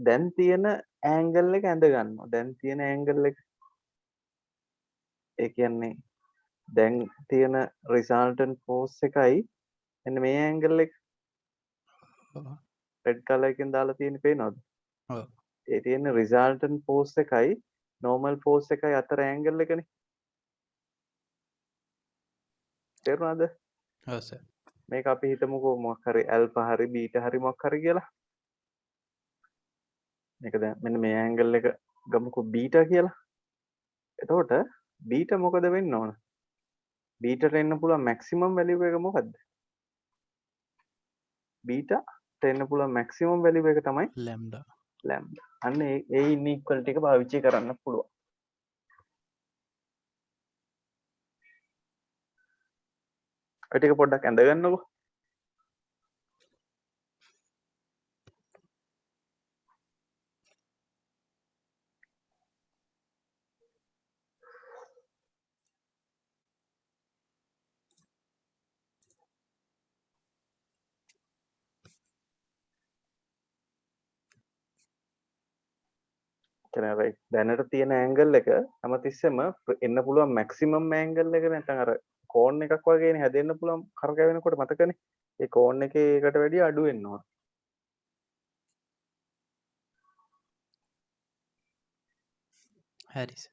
දැන් තියෙන ඇන්ගල් එක ඇඳ ගන්නවා. දැන් තියෙන ඇන්ගල් එක ඒ කියන්නේ දැන් තියෙන රිසල්ටන්ට් ෆෝස් එකයි මෙන්න මේ ඇන්ගල් එක ඔව්. රෙඩ් කලර් එකෙන් දාලා තියෙන්නේ පේනවද? ඔව්. ඒ තියෙන රිසල්ටන්ට් ෆෝස් එකයි නෝමල් ෆෝස් එකයි අතර ඇන්ගල් එකනේ. තේරුණාද? ඔව් සර්. මේක අපි හිතමුකෝ මොකක් හරි ඇල්ෆා හරි බීටා හරි මොකක් හරි කියලා. මේක දැන් මෙන්න මේ ඇන්ගල් එක ගමුකෝ බීටා කියලා. එතකොට බීටා මොකද වෙන්න ඕන? බීටාට එන්න පුළුවන් මැක්සිමම් වැලියු එක මොකද්ද? බීටාට එන්න පුළුවන් මැක්සිමම් වැලියු එක තමයි lambda. ලැම්ඩා. අන්න ඒ ඉන්ඉක්වලිටි එක පාවිච්චි කරන්න පුළුවන්. ඔය ටික පොඩ්ඩක් ඇඳ ගන්නකො. කියන්නේ දැනට තියෙන ඇන්ගල් එක හැමතිස්සෙම එන්න පුළුවන් මැක්සිමම් ඇන්ගල් එක නැත්නම් අර කෝන් එකක් වගේනේ හැදෙන්න පුළුවන් කරකැවෙනකොට මතකනේ. ඒ කෝන් එකේ එකට වැඩිය අඩු වෙන්න ඕන. හරි සර්.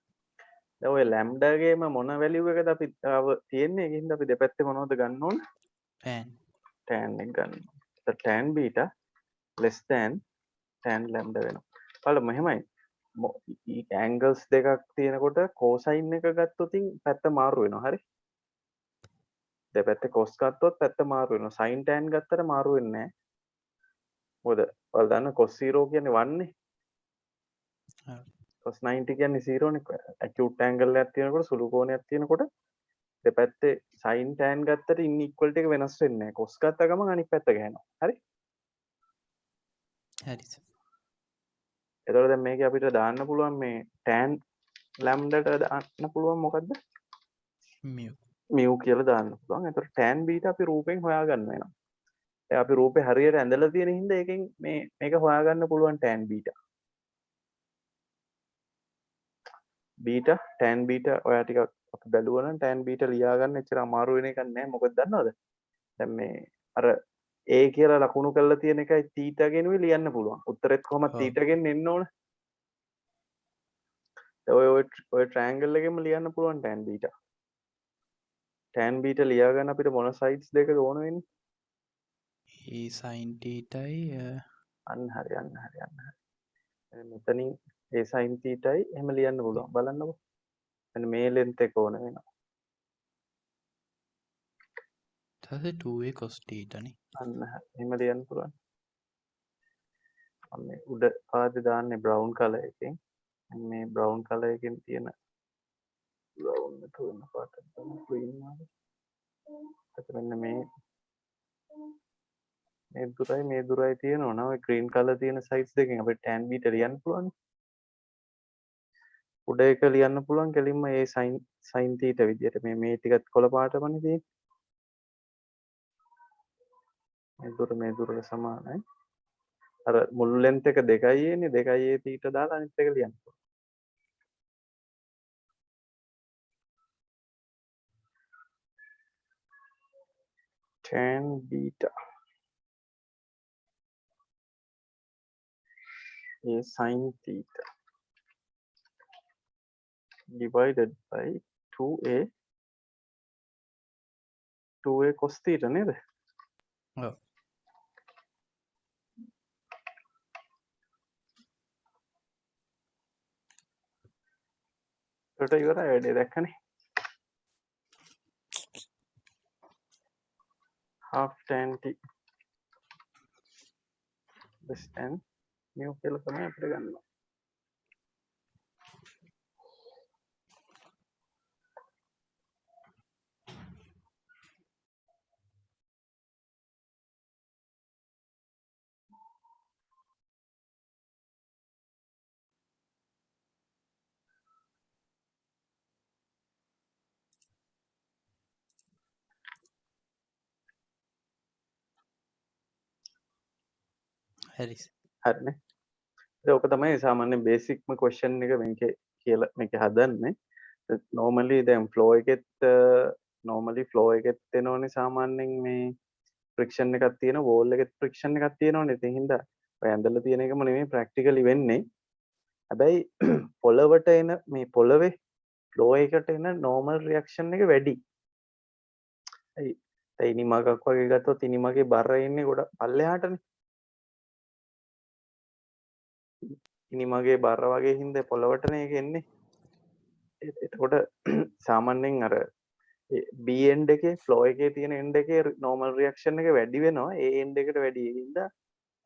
දැන් ඔය ලැම්ඩා ගේම මොන වැලියු එකද අපි තියෙන්නේ? ඒකින්ද අපි දෙපැත්තේ මොනවද ගන්න ඕන? tan. tan එක ගන්න. ඒත් tan beta less than tan lambda වෙනවා. බලන්න මෙහෙමයි. ඇන්ගල්ස් දෙකක් තියෙනකොට කෝසයින් එක ගත්තොතින් පැත්ත මාරු වෙනවා. හරි? දෙපැත්තේ cos ගත්තොත් පැත්ත මාරු වෙනවා. sin tan ගත්තට මාරු වෙන්නේ නැහැ. මොකද ඔයාලා දන්න cos 0 කියන්නේ 1 නේ. ඔව්. cos 90 කියන්නේ 0 නේ. acute angle එකක් තියෙනකොට සුළු කෝණයක් තියෙනකොට දෙපැත්තේ sin tan ගත්තට ඉන්ඉක්වලිටි එක වෙනස් වෙන්නේ නැහැ. cos ගත්ත ගමන් අනිත් පැත්ත ගහනවා. හරි? හරි සර්. එතකොට දැන් මේකේ අපිට දාන්න පුළුවන් මේ tan lambda ට දාන්න පුළුවන් මොකද්ද? mu. mu කියලා දාන්න පුළුවන්. එතකොට tan beta අපි රූපෙන් හොයාගන්න වෙනවා. දැන් අපි රූපේ හරියට ඇඳලා තියෙන හින්දා ඒකෙන් මේක හොයාගන්න පුළුවන් tan beta. beta tan beta ඔයා ටිකක් අපි බැලුවා නම් tan beta ලියා ගන්න එච්චර අමාරු වෙන එකක් නෑ. මොකද දන්නවද? දැන් මේ අර a කියලා ලකුණු කරලා තියෙන එකයි theta ගෙනුයි ලියන්න පුළුවන්. උත්තරෙත් කොහොමද ඔව්. theta ගෙන් එන්න ඕන. ඔය ට්‍රෑන්ගල් එකෙම ලියන්න පුළුවන් tan beta. tan beta ලියා ගන්න අපිට මොන සයිඩ්ස් දෙකද ඕන වෙන්නේ? e sin thetaයි අන්න හරි. මෙතනින් a sin thetaයි එහෙම ලියන්න පුළුවන්. බලන්නකෝ. මෙන්න මේ length එක ඕන වෙනවා. ඊට පස්සේ 2a cos theta නේ. අන්න හරි. එහෙම ලියන්න පුළුවන්. මම මේ උඩ පාදේ දාන්නේ බ්‍රවුන් කලර් එකෙන්. මේ බ්‍රවුන් කලර් එකෙන් තියෙන බ්‍රවුන් එක වෙන පාටක් තමයි green වගේ. එතකොට මෙන්න මේ දුරයි තියෙනවා නම් ඔය green කලර් තියෙන size දෙකෙන් අපිට tan β ලියන්න පුළුවන්. උඩ එක ලියන්න පුළුවන් කෙලින්ම ඒ sin θ විදියට. මේ ටිකත් කොළ පාටමනේ තියෙන්නේ. මේ දුරට සමානයි. අර මුළු length එක 2යි එන්නේ 2යි ඒ θ දාලා අනිත් එක ලියන්න. tan β is sin theta divided by 2a cos theta නේද? ඔව්. ඒකට ඉවරයි වැඩේ දැක්කනේ. half tan t less than mu කියලා තමයි අපිට ගන්න. හරි. හරිනේ. ඉතින් ඔක තමයි සාමාන්‍ය බේසික්ම question එක මේකේ කියලා මේක හදන්නේ. normally දැන් flow එකෙත් normally flow එකෙත් එනෝනේ සාමාන්‍යයෙන් මේ friction එකක් තියෙන wall එකෙත් friction එකක් තියෙනවනේ. ඉතින් හින්දා ඔය ඇඳලා තියෙන එකම නෙමෙයි practically වෙන්නේ. හැබැයි පොළවට එන මේ පොළවේ flow එකට එන normal reaction එක වැඩි. ඒ ඉනිමගක් වගේ ගත්තොත් ඉනිමගේ බර ඉන්නේ ගොඩක් පල්ලෙහාටනේ. ඉනිමගේ බර වගේ හින්දා පොළවටනේ ඒක එන්නේ. එතකොට සාමාන්‍යයෙන් අර B end එකේ flow එකේ තියෙන end එකේ normal reaction එක වැඩි වෙනවා. ඒ end එකට වැඩි. ඒ හින්දා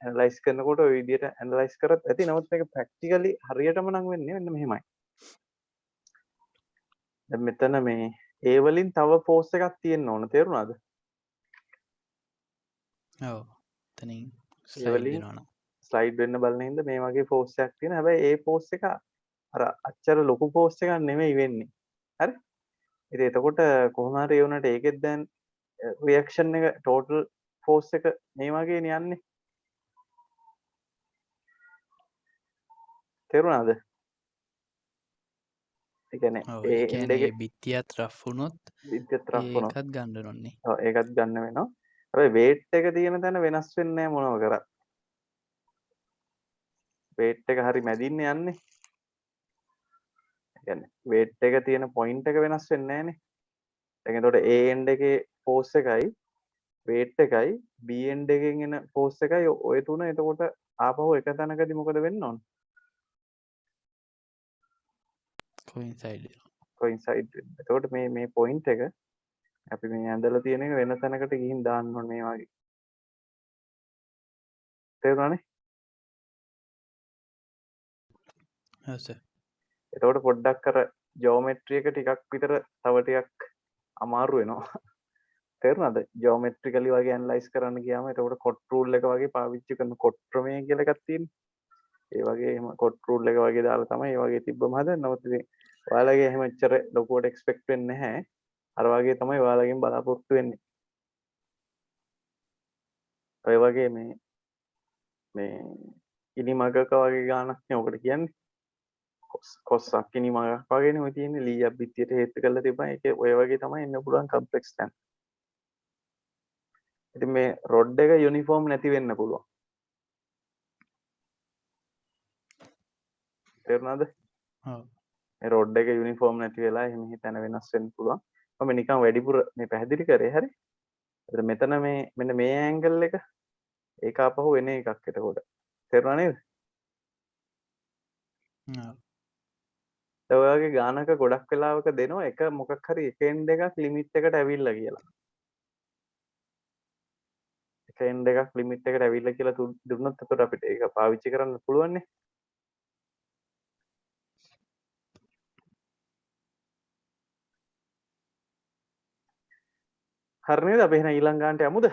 analyze කරනකොට ඔය විදිහට analyze කරත් ඇති. නමුත් මේක practically හරියටම නම් වෙන්නේ මෙන්න මෙහෙමයි. දැන් මෙතන මේ A වලින් තව force එකක් තියෙන්න ඕන. තේරුණාද? ඔව්. එතනින් A ස්ලයිඩ් වලින් වෙනවා නම්. slide වෙන්න බලන හින්දා මේ වගේ force එකක් තියෙනවා. හැබැයි ඒ force එක අර අච්චර ලොකු force එකක් නෙමෙයි වෙන්නේ. හරි? ඉතින් එතකොට කොහොම හරි ඒ වුණාට ඒකෙත් දැන් reaction එක total force එක මේ වගේනේ යන්නේ. තේරුණාද? ඒ කියන්නේ ඔව්. ඒ ඒ end කියන්නේ එකේ ඒ බිත්තියත් රෆ් වුණොත් විද්‍යුත් රෆ් වුණා. ඒකත් ගන්න ඕනේ. ඔව් ඒකත් ගන්න වෙනවා. හැබැයි weight එක තියෙන තැන වෙනස් වෙන්නේ නැහැ මොනව කරත්. weight එක හරි මැදින් යන්නේ. ඒ කියන්නේ weight එක තියෙන point එක වෙනස් වෙන්නේ නැහනේ. දැන් එතකොට A end එකේ force එකයි weight එකයි B end එකෙන් එන force එකයි ඔය තුන එතකොට ආපහු එක තැනකදී මොකද වෙන්න ඕන? coincide වෙනවා. coincide වෙන්න. එතකොට මේ point එක අපි මේ ඇඳලා තියෙන එක වෙන තැනකට ගිහින් දාන්න ඕනේ මේ වගේ. තේරුණානේ? ඔව් සර්. එතකොට පොඩ්ඩක් අර ජියෝමෙට්‍රි එක ටිකක් විතර තව ටිකක් අමාරු වෙනවා. තේරුණාද? ජියෝමෙට්‍රිකලි වගේ ඇනලයිස් කරන්න ගියාම එතකොට කොට් රූල් එක වගේ පාවිච්චි කරන කොට් ප්‍රමේය කියලා එකක් තියෙනවා. ඒ වගේ එහෙම කොට් රූල් එක වගේ දාලා තමයි ඒ වගේ තිබ්බම හදන්නේ. නමුත් ඉතින් ඔයාලගේ එහෙම එච්චර ලොකුවට එක්ස්පෙක්ට් වෙන්නේ නැහැ. අර වගේ තමයි ඔයාලගෙන් බලාපොරොත්තු වෙන්නේ. ඔය වගේ මේ ඉනිමගක වගේ ගානක් නේ ඔකට කියන්නේ. කොස්සක් ඉනිමගක් වගේනේ ඔය තියෙන්නේ ලීයක් බිත්තියට හේතු කරලා තිබ්බම ඒකේ ඔය වගේ තමයි එන්න පුළුවන් කම්ප්ලෙක්ස් තැන්. ඉතින් මේ රොඩ් එක යුනිෆෝම් නැති වෙන්න පුළුවන්. තේරුණාද? ඔව්. මේ රොඩ් එක යුනිෆෝම් නැති වෙලා එහෙම හිතන වෙනස් වෙන්න පුළුවන්. මම නිකන් වැඩිපුර මේ පැහැදිලි කරේ හරි. ඒතර මෙතන මේ මෙන්න මේ ඇන්ගල් එක ඒක ආපහු වෙන එකක් එතකොට. තේරුණා නේද? ඔව්. ඒ වගේ ගානක ගොඩක් වෙලාවක දෙනවා එක මොකක් හරි එක එන්ඩ් එකක් ලිමිට් එකට ඇවිල්ලා කියලා. එක එන්ඩ් එකක් ලිමිට් එකට ඇවිල්ලා කියලා දුන්නොත් එතකොට අපිට ඒක පාවිච්චි කරන්න පුළුවන් නේ. හරි නේද? අපි එහෙනම් ඊළඟ ගානට යමුද?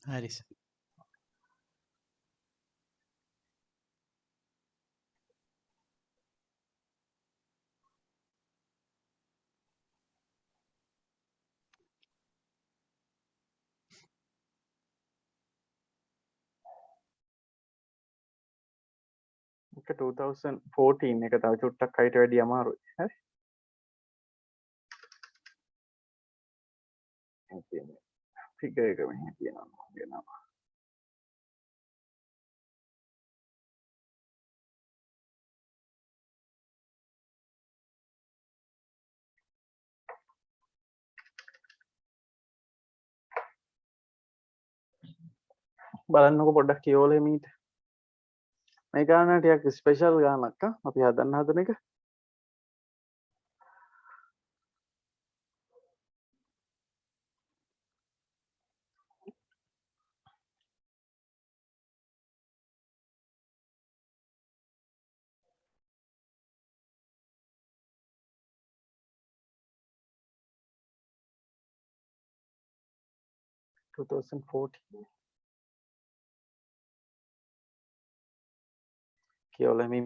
හරි සර්. ඒක 2014 එක තව චුට්ටක් හයිට වැඩි අමාරුයි. හරි. ෆිගර් එක මෙහෙ තියෙනවා. බලන්නකො පොඩ්ඩක් කියවල මීට. මේ ගාන ටිකක් ස්පෙෂල් ගානක් අපි හදන්න හදන එක. කියවල මේ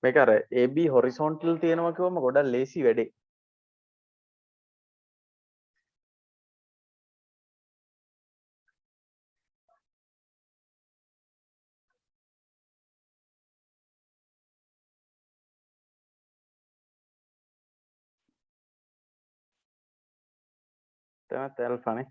මේක අර AB හොරිසොන්ටල් තියෙනවා කිව්වම ගොඩක් ලේසි වැඩේ. තවත් ඇල්ෆා නේ.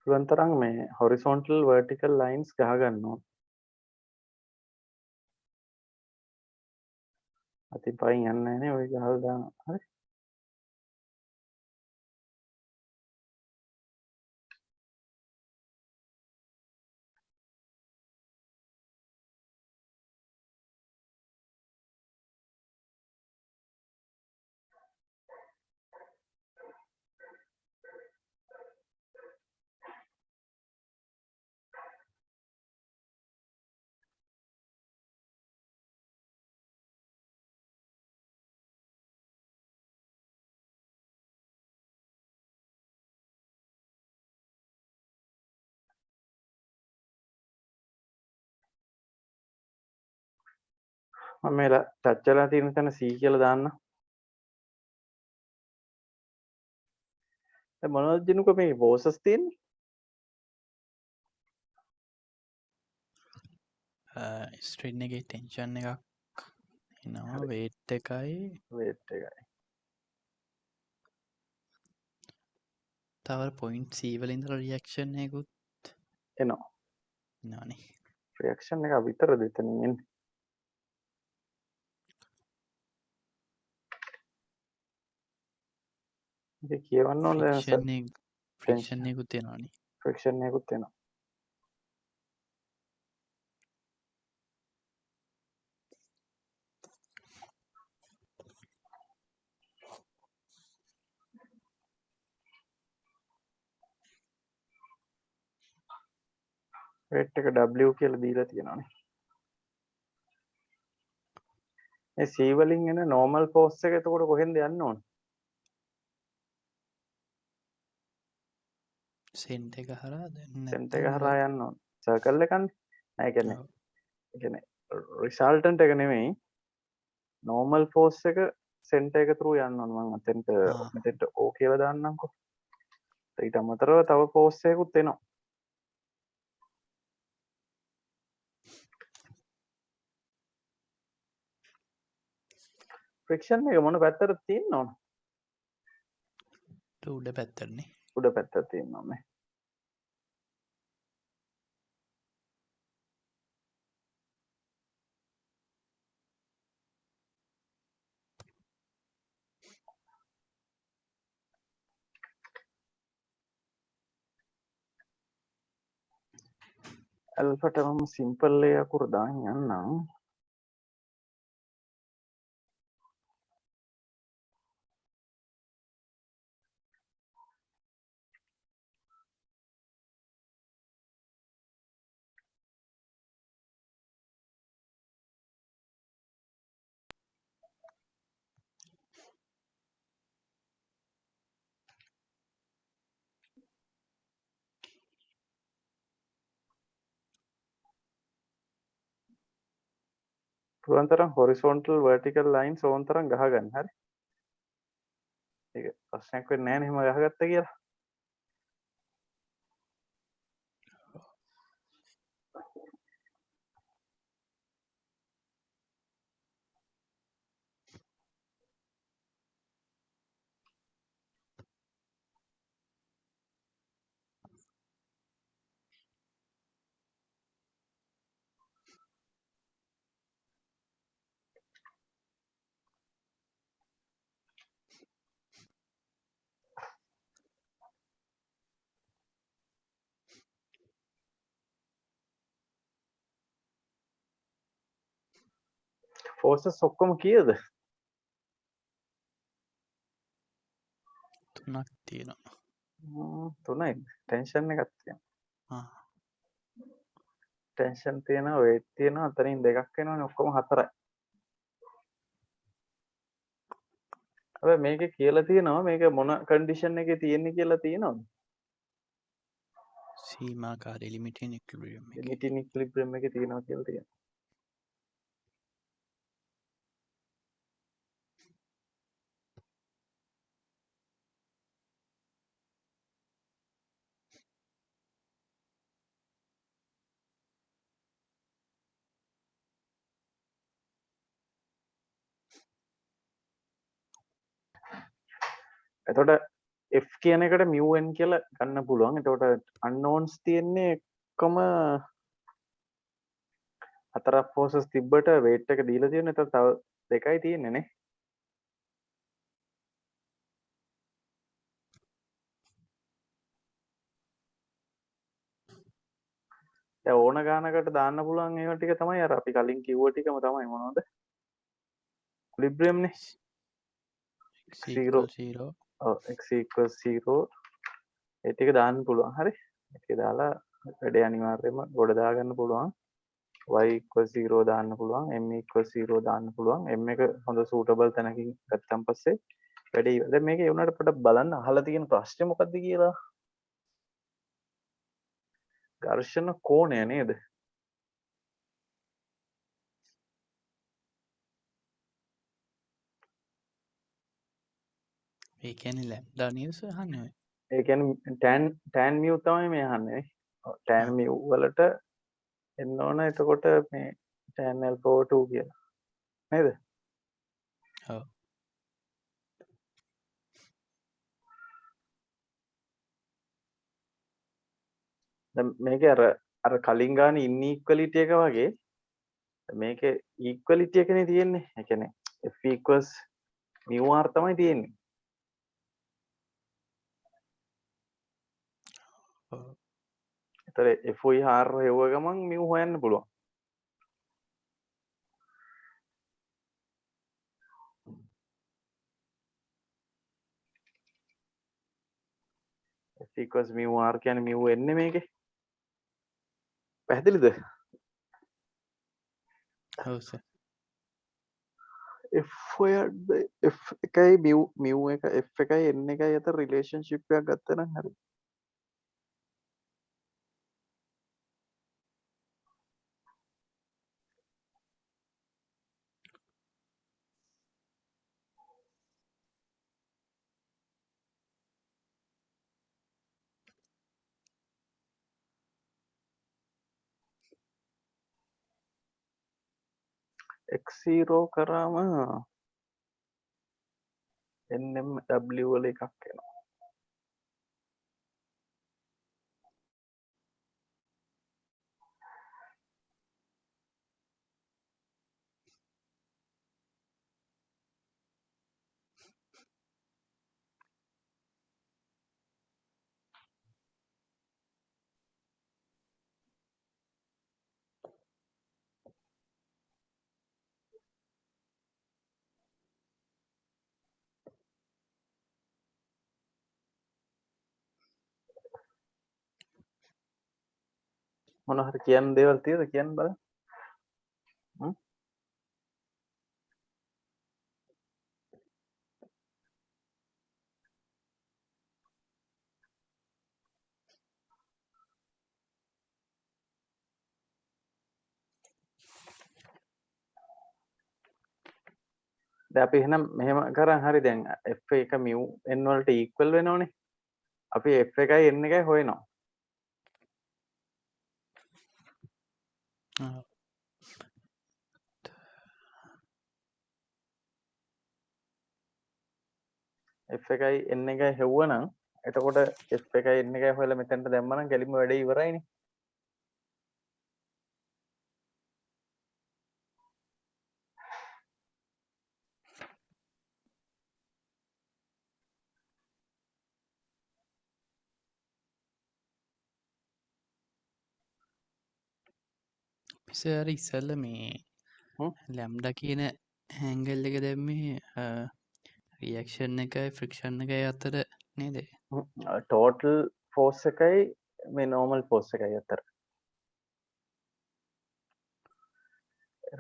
පුළුවන් තරම් මේ හොරිසොන්ටල් වර්ටිකල් ලයින්ස් ගහගන්න ඕන. අතින් පයින් යන්නේ නැහැ නේ ඔය ගහලා දානවා. හරි. මම මේලා ටච් වෙලා තියෙන තැන C කියලා දාන්න. දැන් මොනවද දිනුක මේ බෝසස් තියෙන්නේ? ස්ට්‍රින් එකේ ටෙන්ෂන් එකක් එනවා හරි වේට් එකයි වේට් එකයි තව පොයින්ට් C වල ඉඳලා රියැක්ෂන් එකකුත් එනවා එනවනේ. රියැක්ෂන් එක විතරද එතනින් එන්නේ ඒක කියවන්න ඕන දැන් ෆ්‍රික්ෂන් ටෙන්ෂන් එකකුත් එනවනේ. ෆ්‍රික්ෂන් එකකුත් එනවා වේට් එක W කියලා දීලා තියෙනවානේ මේ C වලින් එන normal force එක එතකොට කොහෙන්ද යන්න ඕන සෙන්ට් එක හරහාද සෙන්ටර් එක නැත්නම් හරහා යන්න ඕන සර්කල් එකන්නේ නෑ ඔව්. කියන්නේ රිසල්ටන්ට් එක නෙමෙයි normal force එක සෙන්ටර් එක through යන්න ඕන මම අතෙන්ට ආ මෙතෙන්ට O කියලා දාන්නම්කෝ ඊට අමතරව තව force එකකුත් එනවා ෆ්‍රික්ෂන් එක මොන පැත්තටද තියෙන්න ඕන උඩ පැත්තටනේ. උඩ පැත්තට තියෙන්න ඕනේ ඇල්ෆට මම සිම්පල් එක අකුර දාන්න යන්නම් පුළුවන් තරම් horizontal vertical lines ඕන තරම් ගහගන්න හරි ඒක ප්‍රශ්නයක් වෙන්නේ නැහැ නේ එහෙම ගහගත්තා කියලා forces ඔක්කොම කීයද 3ක් තියෙනවා. තුනයි ටෙන්ෂන් එකක් තියෙනවා ආ ටෙන්ෂන් තියෙනවා වේට් තියෙනවා අතරින් දෙකක් වෙනවනේ ඔක්කොම හතරයි හැබැයි මේකේ කියලා තියෙනවා මේක මොන කන්ඩිෂන් එකේ තියෙන්නේ කියලා තියෙනවද සීමාකාරී ලිමිටින් ඉක්විලිබ්‍රියම් එකේ. ලිමිටින් ඉක්විලිබ්‍රියම් එකේ තියෙනවා කියලා තියෙනවා එතකොට F කියන එකට μn කියලා ගන්න පුළුවන් එතකොට unknowns තියෙන්නේ එකම හතරක් forces තිබ්බට weight එක දීලා තියෙන එතකොට තව දෙකයි තියෙන්නේ නේ දැන් ඕන ගානකට දාන්න පුළුවන් ඒවා ටික තමයි අර අපි කලින් කිව්ව ටිකම තමයි මොනවද equilibrium නේ x x0 equal 0 ඔව් x equals 0 ඒ ටික දාන්න පුළුවන් හරි ඒක දාලා වැඩේ අනිවාර්යයෙන්ම ගොඩ දාගන්න පුළුවන් y equals 0 දාන්න පුළුවන් m equals 0 දාන්න පුළුවන් m එක හොඳ suitable තැනකින් ගත්තන් පස්සේ වැඩේ ඉවරයි දැන් මේකේ උනාට පොඩ්ඩක් බලන්න අහලා තියෙන ප්‍රශ්නේ මොකක්ද කියලා ඝර්ෂණ කෝණය නේද ඒ කියන්නේ ලැම්ඩා නේද සර් අහන්නේ ඔය. ඒ කියන්නේ tan mu තමයි මේ අහන්නේ ඔව් tan ආ mu වලට එන්න ඕන එතකොට මේ tan alpha over 2 කියලා නේද ඔව්. දැන් මේකේ අර කලින් ගාන ඉන්ඉක්වලිටි එක වගේ මේකේ ඉක්වලිටි එකනේ තියෙන්නේ. ඒ කියන්නේ f equals mu r තමයි තියෙන්නේ. ඔව්. ඒතර f r හෙව්ව ගමන් mu හොයන්න පුළුවන්. f equals mu r කියන්නේ mu එන්නේ මේකේ. පැහැදිලිද? ඔව් සර්. f හොයන්න f එකයි mu එක f එකයි n එකයි අතර රිලේෂන්ෂිප් එකක් ගත්තා නම් හරි. x0 කරාම nmw වල එකක් එනවා. මොනවා හරි කියන්න දේවල් තියෙද කියන්න බලන්න. දැන් අපි එහෙනම් මෙහෙම කරන් හරි දැන් f එක mu n වලට equal වෙනවනේ. අපි f එකයි n එකයි හොයනවා. ඔව්. f එකයි n එකයි හෙව්වනම් එතකොට f එකයි n එකයි හොයලා මෙතනට දැම්මනම් කෙලින්ම වැඩේ ඉවරයිනේ. අපි සර් අර ඉස්සෙල්ලා මේ හ්ම් ලැම්ඩා කියන හැන්ගල් එක දැම්මේ රියක්ෂන් එකයි ෆ්‍රික්ෂන් එකයි අතර නේද? ටෝටල් ෆෝස් එකයි මේ නෝමල් ෆෝස් එකයි අතර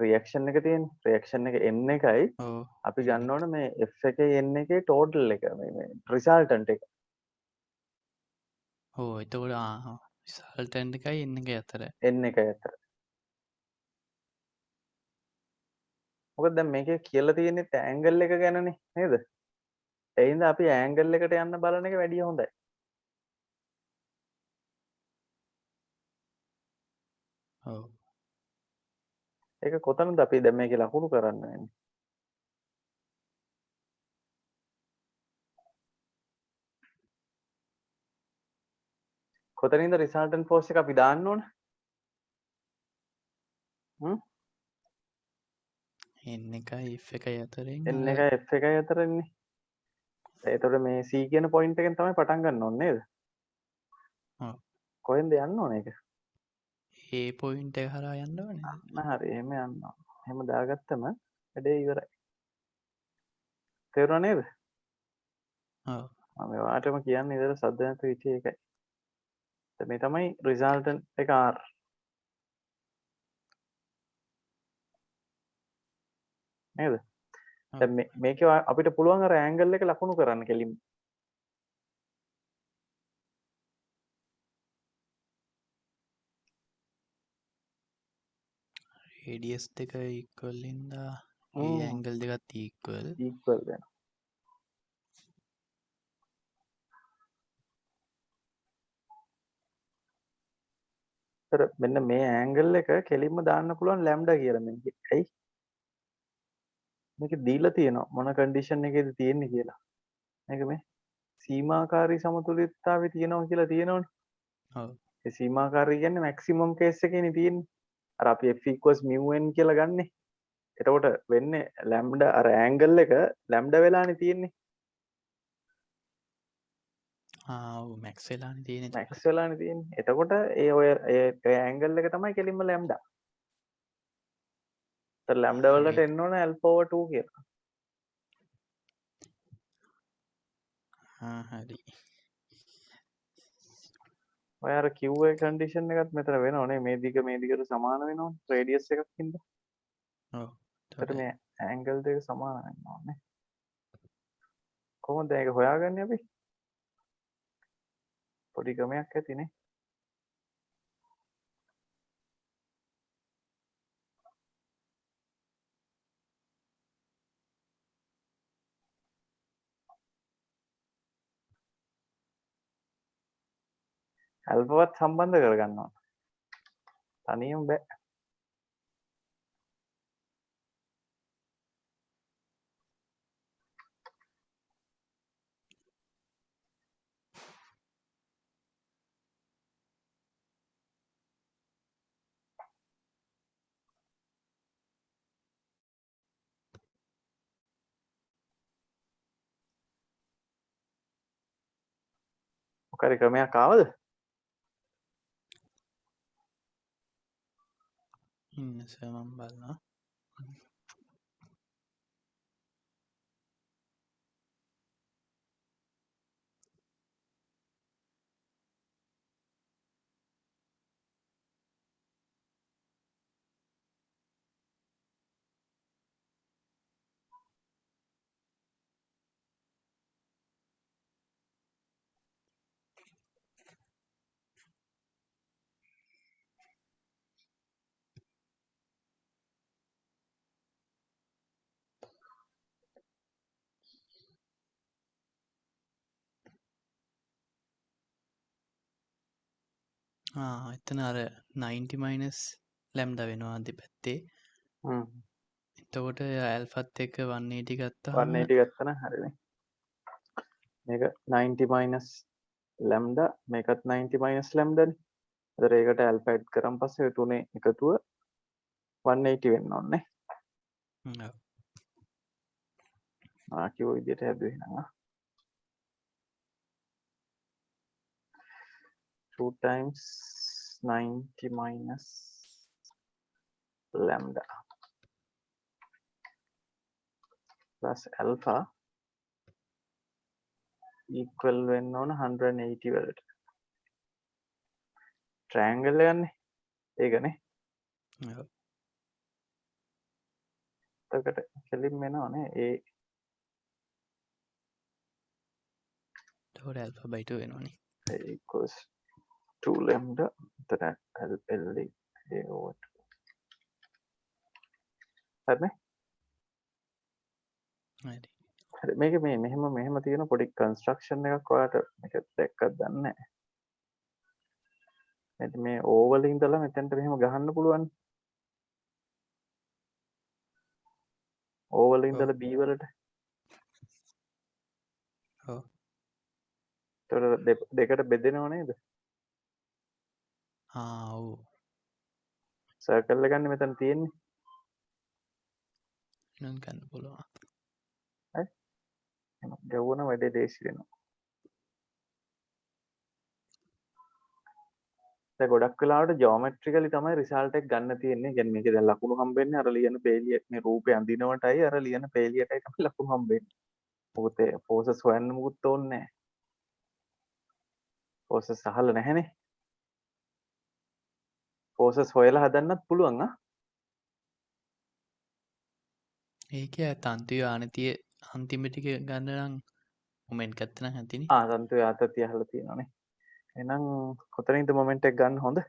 රියක්ෂන් එක තියෙන රියක්ෂන් එක n එකයි ඔව්. අපි ගන්න ඕන මේ f එකයි n එකේ ටෝටල් එක මේ රිසල්ටන්ට් එක. ඔව් එතකොට රිසල්ටන්ට් එකයි n එකයි අතර. n එකයි අතර. මොකද දැන් මේකේ කියලා තියෙන්නේ ඇන්ගල් එක ගැනනේ නේද? ඒ හින්දා අපි ඇන්ගල් එකට යන්න බලන එක වැඩිය හොඳයි. ඔව්. ඒක කොතනද අපි දැන් මේකේ ලකුණු කරන්න වෙන්නේ? කොතනින්ද රිසල්ටන්ට් ෆෝස් එක අපි දාන්න ඕන? හ්ම් n එකයි f එකයි අතරින් n එකයි f එකයි අතර ඉන්නේ. ඒතකොට මේ c කියන පොයින්ට් එකෙන් තමයි පටන් ගන්න ඕනේ නේද? ඔව්. කොහෙන්ද යන්න ඕනේ ඒක? ඒ පොයින්ට් එක හරහා යන්න ඕනේද? අන්න හරි එහෙම යන්න ඕනේ. එහෙම දාගත්තම වැඩේ ඉවරයි. තේරුණා නේද? ඔව්. මම ඔයාලටම කියන්නේ ඉතල සද්ද නැතුව හිටියේ ඒකයි. මේ තමයි රිසල්ටන්ට් එක r. නේද? ඔව්. දැන් මේකේ අපිට පුළුවන් අර ඇන්ගල් එක ලකුණු කරන්න කෙලින්ම. රේඩියස් දෙක ඉක්වල් හින්දා ඒ ඇන්ගල් දෙකත් ඉක්වල්. ඉක්වල් වෙනවා. ඒතර මෙන්න මේ ඇන්ගල් එක කෙලින්ම දාන්න පුළුවන් ලැම්ඩා කියලා මේකේ. ඇයි? මේක දීලා තියෙනවා මොන කන්ඩිෂන් එකේද තියෙන්නේ කියලා. මේක මේ සීමාකාරී සමතුලිතතාවය තියෙනවා කියලා තියෙනවනේ. ඔව් ඒ සීමාකාරී කියන්නේ මැක්සිමම් කේස් එකේනේ තියෙන්නේ. අර අපි f equals mu n කියලා ගන්නෙ. එතකොට වෙන්නේ ලැම්ඩා අර ඇන්ගල් එක ලැම්ඩා වෙලානේ තියෙන්නේ. ඔව් මැක්ස් වෙලානේ තියෙන්නේ එතකොට. මැක්ස් වෙලානේ තියෙන්නේ. එතකොට ඒ ඔය ඒ ඇන්ගල් එක තමයි කෙලින්ම ලැම්ඩා. ඒතර ලැම්ඩා වලට එන්න ඕන alpha over 2 කියලා. හරි. ඔය අර q එක කන්ඩිෂන් එකත් මෙතන වෙනවනේ මේ දිගට සමාන වෙනවනේ රේඩියස් එකක් හින්දා. ඔව් එතකොට මේ ඇන්ගල් දෙක සමාන වෙන්න ඕනේ. කොහොමද ඒක හොයාගන්නේ අපි? පොඩි ක්‍රමයක් ඇතිනේ. ඇල්ෆාවත් සම්බන්ධ කරගන්න ඕන. තනියම බෑ. මොකරි ක්‍රමයක් ආවද? ඉන්න සර් මම බලනවා. එතන අර 90 මයිනස් ලැම්ඩා වෙනවා දෙපැත්තේ. හ්ම්. එතකොට ඇල්ෆත් එක්ක 180 ගත්තාම 180 ගත්තන හරිනේ. මේක 90 minus lambda මේකත් 90 minus lambda නේ. ඒතර ඒකට alpha add කරන් පස්සේ ඔය තුනේ එකතුව 180 වෙන්න ඕනේ. ඔව් කිව්ව විදිහට හැදුවේ නං. 2 times 90 minus lambda plus alpha equal වෙන්න ඕන 180 වලට. triangle එකනේ. ඒකනේ. ඔව් එතකොට කෙලින්ම එනවනේ ඒ එතකොට ඇල්ෆා by 2 වෙනවනේ. equals 2 lambda එතන L A over 2. හරිනේ. හරි. හරි මේක මේ මෙහෙම තියෙන පොඩි කන්ස්ට්‍රක්ෂන් එකක් ඔයාලට මේක දැක්කත් දන්නේ නැහැ. මේ ඕවල ඉඳලා මෙතෙන්ට මෙහෙම ගහන්න පුළුවන්. ඕවල ඉඳලා B වලට. ඔව් ඒතකොට දෙකට බෙදෙනව නේද? ඔව් සර්කල් එක ගන්න මෙතන තියෙන්නේ. නම් ගන්න පුළුවන්. හරි. එහෙනම් ගවුවන වැඩේ දේශි වෙනවා. දැන් ගොඩක් වෙලාවට ජියොමෙට්‍රිකලි තමයි රිසල්ට් එක ගන්න තියෙන්නේ. කියන්නේ මේකේ දැන් ලකුණු හම්බෙන්නේ අර ලියන පේලිය මේ රූපේ අඳිනවටයි අර ලියන පේලියටයි තමයි ලකුණු හම්බෙන්නේ. මොකද ෆෝසස් හොයන්න මුකුත් ඕනේ නැහැ. ෆෝසස් අහලා නැහැනේ. ෆෝසස් හොයලා හදන්නත් පුළුවන් ආ. ඒකේ තන්තු ආනතිය අන්තිම ටික ගන්න නම් මොමන්ට් ගත්ත නම් ඇතිනේ. තන්තු ආතතිය අහලා තියෙනවානේ. එහෙනම් කොතනින්ද මොමන්ට් එක ගන්න හොඳ?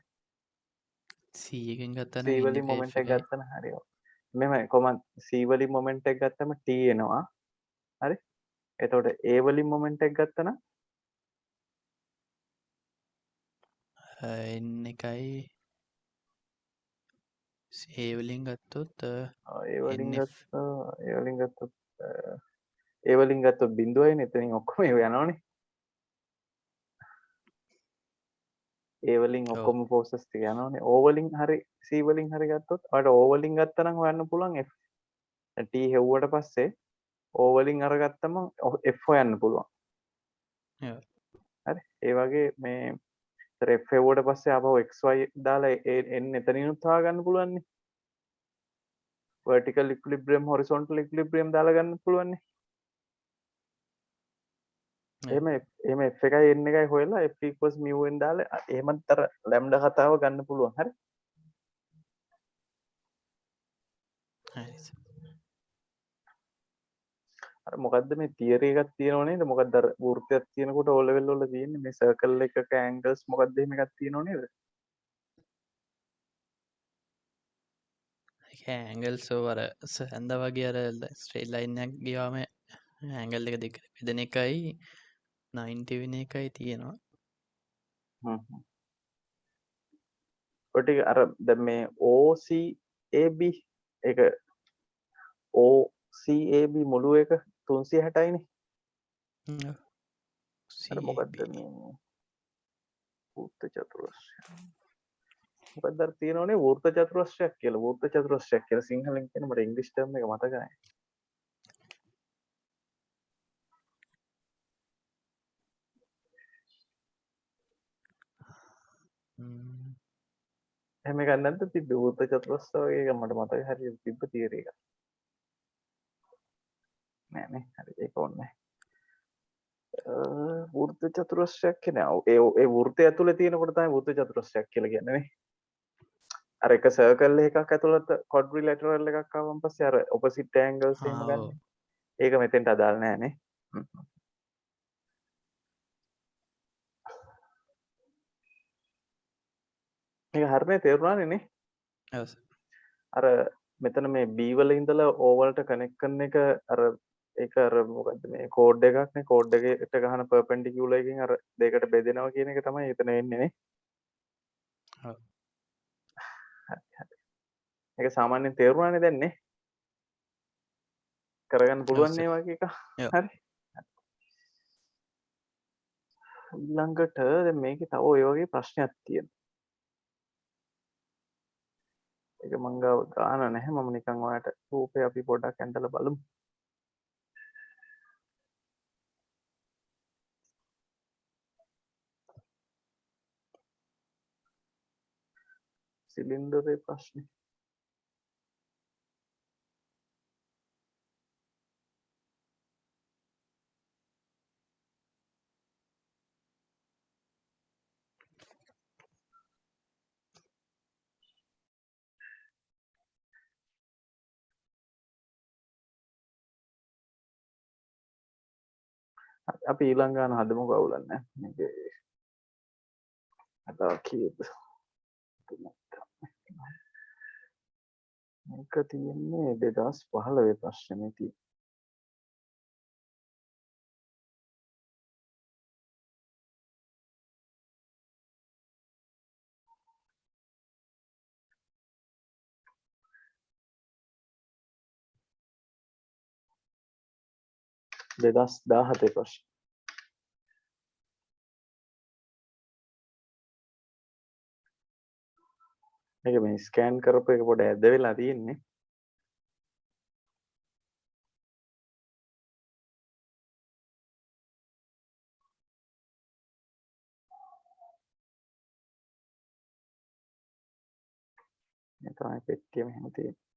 100 එකෙන් ගත්තා C නම් වලින් ඉන්ටර්ෆේස් මොමන්ට් එක එකයි. ගත්තම හරි. මෙහෙමයි කොහමද C වලින් මොමන්ට් එක ගත්තම T එනවා. හරි? එතකොට A වලින් මොමන්ට් එක ගත්තනම් n එකයි ඒ වලින් ගත්තොත් ඒ වලින් NF ගත්තා ඒ වලින් ගත්තොත් ඒ වලින් ගත්තොත් 0යි එතනින් ඔක්කොම ඒව යනවනේ. ඒ වලින් ඔව් ඔක්කොම ප්‍රොසෙස් ටික යනවනේ. O වලින් හරි C වලින් හරි ගත්තොත් ඔයාලට O වලින් ගත්තා නම් හොයන්න පුළුවන් F. දැන් T හෙව්වට පස්සේ O වලින් අරගත්තම F හොයන්න පුළුවන්. ඔව් හරි. ඒ වගේ මේ F හෙව්වට පස්සේ ආපහු XY දාලා N එතනිනුත් හොයාගන්න පුළුවන්නේ. vertical equilibrium horizontal equilibrium දාලා ගන්න පුළුවන්නේ. එහෙම F එකයි N එකයි හොයලා F equals mu n දාලා එහෙමත් අර ලැම්ඩා කතාව ගන්න පුළුවන්. හරි. හරි අර මොකද්ද මේ තියරි එකක් තියෙනව නේද? මොකද්ද අර වෘත්තයක් තියෙනකොට O level වල තියෙන්නේ මේ සර්කල් එකක ඇන්ගල්ස් මොකද්ද එහෙම එකක් තියෙනව නේද? ඇංගල් සෝවර සැන්ද වගේ අර ස්ට්‍රේල් ලයින්නක් ගියාම ඇංගල් එක දෙක බෙදෙන එකයි 90 වෙන එකයි තියෙනවා. හ්ම් හ්ම්. ඔය ටික අර දැන් මේ OCAB ඒක OCAB මුළු එක 360යි නේ. ඔව්. අර මොකද්ද CAB මේ වෘත්ත චතුරස්‍රය. මොකක්ද අර තියෙනවනේ වෘත්ත චතුරස්‍රයක් කියලා. වෘත්ත චතුරස්‍රයක් කියලා සිංහලෙන් කියන මට ඉංග්‍රීසි ටර්ම් එක මතක නැහැ. එහෙම එකක් නැද්ද තිබ්බේ වෘත්ත චතුරස්‍ර වගේ එකක් මට මතකයි හරියට තිබ්බ තියරි එකක්. නෑ නේ. හරි ඒක ඕනේ නැහැ. වෘත්ත චතුරස්‍රයක් කියන්නේ ඒ වෘත්තය ඇතුලේ තියෙනකොට තමයි වෘත්ත චතුරස්‍රයක් කියලා කියන්නේ නේ. අර එක සර්කල් එකක් ඇතුළත quadrilateral එකක් ආවම පස්සේ අර opposite angles එහෙම ගන්න. ඒක මෙතෙන්ට අදාළ නෑ නේ. මේක හරියට තේරුණානේ නේ. අර මෙතන මේ B වල ඉඳලා O වලට කනෙක්ට් කරන එක අර ඒක අර මොකද්ද මේ කෝඩ් එකක් නේ. කෝඩ් එකේට ගහන perpendicular එකකින් අර දෙකට බෙදෙනවා කියන එක තමයි එතන එන්නේ නේ. ඔව්. හරි හරි. ඒක සාමාන්‍යයෙන් තේරුණානේ දැන් නේ. කරගන්න පුළුවන් මේ වගේ එක. හරි. ඊළඟට දැන් මේකේ තව ඔය වගේ ප්‍රශ්නයක් තියෙනවා. ඒක මං ගාව ගාන නැහැ. මම නිකන් ඔයාලට රූපේ අපි පොඩ්ඩක් ඇඳලා බලමු. සිලින්ඩරේ ප්‍රශ්නේ. අපි ඊළඟ ගාන හදමු ගවුලක් නැහැ. මේකේ අදා කීයද? මේක තියෙන්නේ 2015 ප්‍රශ්නේ තියෙන්නේ. දෙදස් දාහතේ ප්‍රශ්න. මේක මේ ස්කෑන් කරපු එක පොඩ ඇද වෙලා තියෙන්නේ. මේ තමයි පෙට්ටිය මෙහෙම තියෙන්නේ.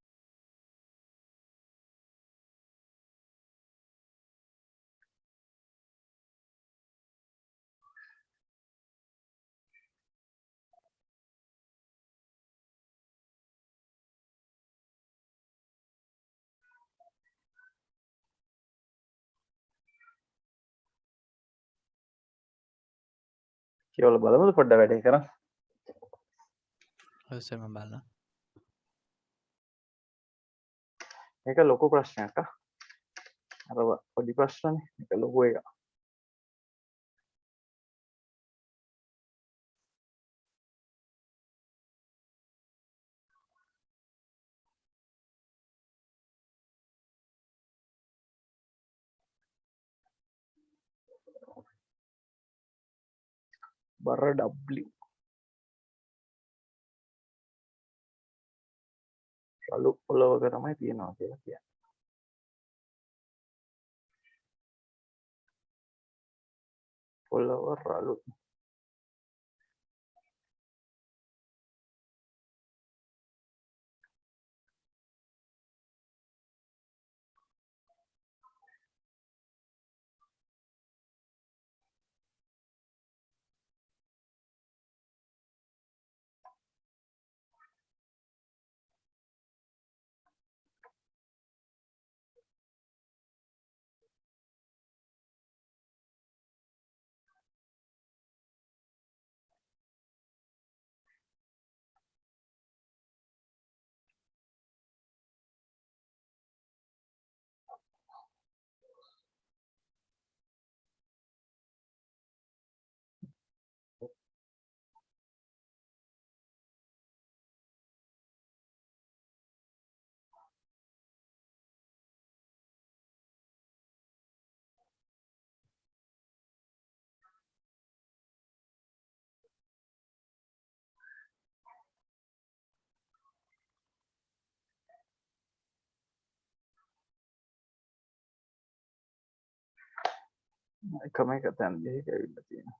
කියලා බලමුද පොඩ්ඩක් වැඩේ කරන්. ඔව් සර් මම බලනවා. මේක ලොකු ප්‍රශ්නයක් අර පොඩි ප්‍රශ්නනේ. මේක ලොකු එකක්. බර W රළු පොළවක තමයි තියෙනවා කියලා කියන්නේ. පොළව රළු. එකම එක තැන් දෙකක ඇවිල්ලා තියෙනවා.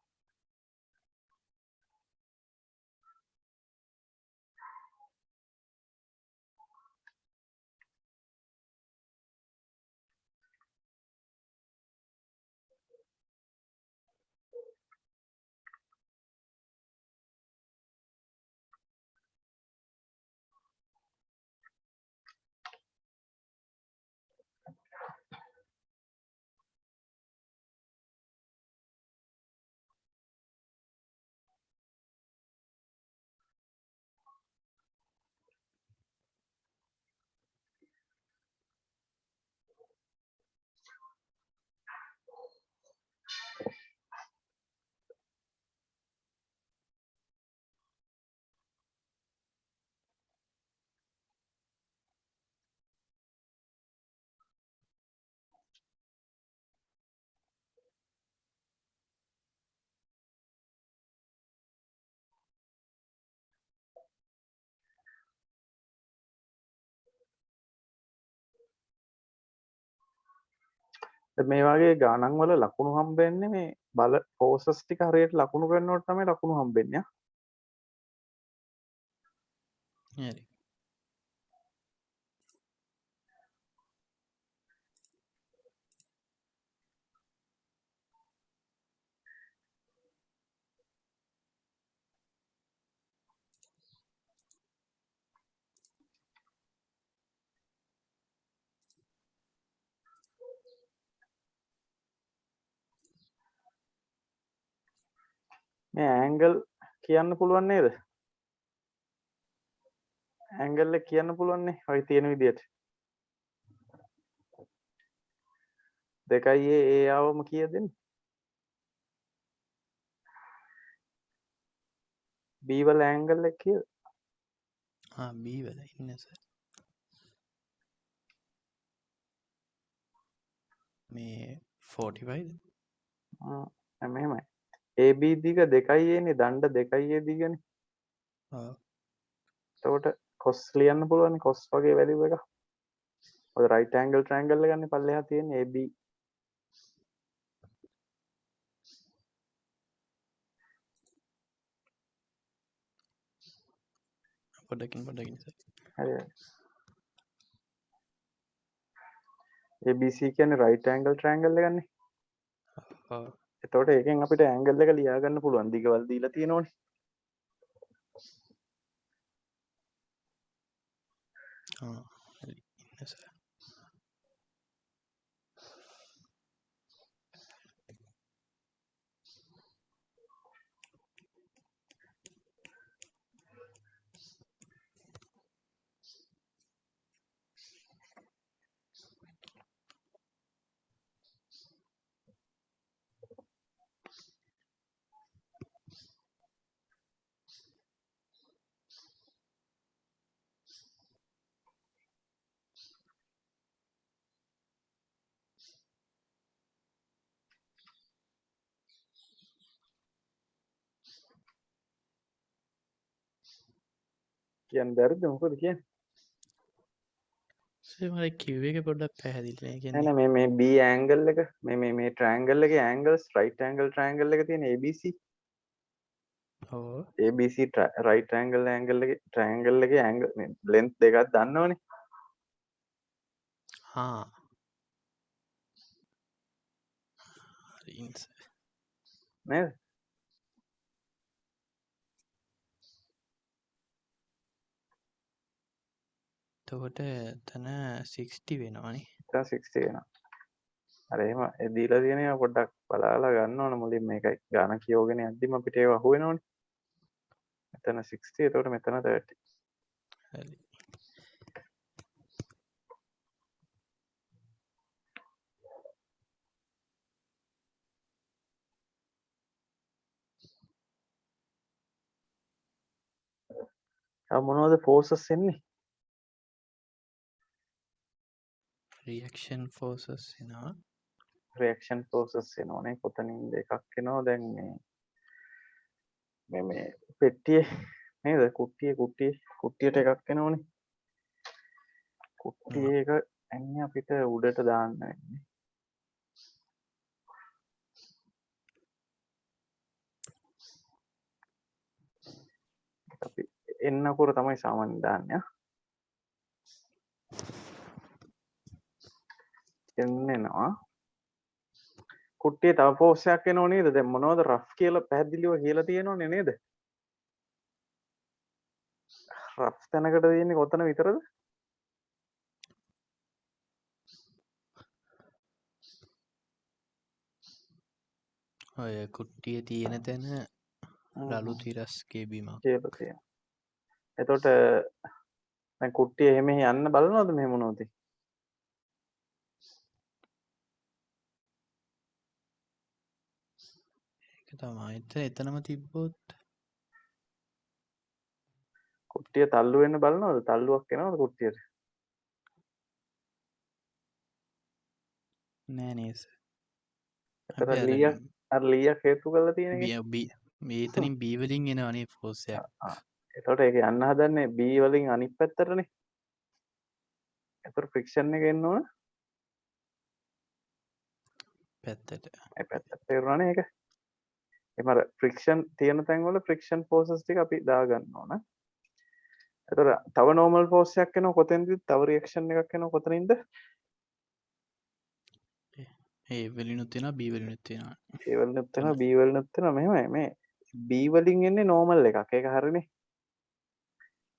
මේ වගේ ගණන් වල ලකුණු හම්බෙන්නේ මේ බල ෆෝසස් ටික හරියට ලකුණු කරනකොට තමයි ලකුණු හම්බෙන්නේ. හරි. මේ ඇන්ගල් කියන්න පුළුවන් නේද? ඇන්ගල් එක කියන්න පුළුවන් නේ ඔය තියෙන විදියට. 2a ආවම කීයද දෙන්නේ? b වල ඇන්ගල් එක කීයද? B වල ඉන්න සර්. මේ 45ද? මෙහෙමයි. AB දිග 2a නේ දණ්ඩ 2a දිගනේ. ඔව්. එතකොට cos ලියන්න පුළුවන් cos වගේ වැලියු එක. ඔය right angle triangle එක ගන්න පල්ලෙහා තියෙන AB. පොඩකින් සර්. හරි. ABC කියන්නේ right angle triangle එකනේ. ඔව්. එතකොට ඒකෙන් අපිට ඇන්ගල් එක ලියා ගන්න පුළුවන් දිගවල් දීලා තියෙනවනේ. හරි. ඉන්න සර්. කියන්න බැරිද මොකද කියන්නේ? මට කිව් එක පොඩ්ඩක් පැහැදිලි නෑ නෑ කියන්නේ. නෑ මේ B angle එක මේ triangle එකේ angles right angle triangle එක තියෙන ABC ඔව්. ABC right angle angle එකේ triangle එකේ angle length දෙකක් දන්නවනේ. ආ. හරි. නේද? එතකොට එතන 60 වෙනවනේ. එතන 60 වෙනවා. අර එහෙම දීලා තියෙන ඒවා පොඩ්ඩක් බලාලා ගන්න ඕන මුලින් මේකයි ගාන කියෝගෙන යද්දිම අපිට ඒව අහු වෙනවනේ. මෙතන 60 එතකොට මෙතන 30. හරි. තව මොනවද forces එන්නේ? රියැක්ෂන් ෆෝසස් එනවා. reaction forces එනවනේ. කොතනින්ද එකක් එනවා දැන් මේ පෙට්ටියේ නේද? කුට්ටියට එකක් එනවනේ. කුට්ටිය එක එන්නේ අපිට උඩට දාන්න වෙන්නේ. අපි එන්නකොර තමයි සාමාන්‍යයෙන් දාන්නේ. එන්නෙනවා. කුට්ටියේ තව ෆෝස් එකක් එනව නේද? දැන් මොනවද රෆ් කියලා පැහැදිලිව කියලා තියෙනවනේ නේද? රෆ් තැනකට තියෙන්නේ කොතන විතරද? ඔය කුට්ටිය තියෙන තැන රළු තිරස්ගේ බිමක්. කියලා තියෙනවා. එතකොට දැන් කුට්ටිය එහෙම යන්න බලනවද මෙහෙම මොනවද? ඒක තමයි එතනම තිබ්බොත් කුට්ටිය තල්ලු වෙන්න බලනවද? තල්ලුවක් එනවද කුට්ටියට? නෑ නේද? එතන ලීයක් හේතු කරලා තියෙන එකේ. මේතනින් B වලින් එනවනේ ෆෝස් එකක්. එතකොට ඒක යන්න හදන්නේ B වලින් අනිත් පැත්තටනේ. එතකොට ෆ්‍රික්ෂන් එක එන්න ඕන පැත්තට. ඒ පැත්තට තේරුණානේ ඒක. එහම ෆ්‍රික්ෂන් තියෙන තැන්වල ෆ්‍රික්ෂන් ෆෝසස් ටික අපි දාගන්න ඕන. එතකොට තව නෝමල් ෆෝස් එකක් එනවා කොතෙන්ද? තව රියැක්ෂන් එකක් එනවා කොතනින්ද? ඒ වලිනුත් වෙනවා B වලිනුත් වෙනවා. A වලිනුත් වෙනවා B වලිනුත් වෙනවා මෙහෙමයි මේ B වලින් එන්නේ නෝමල් එකක්. ඒක හරිනේ.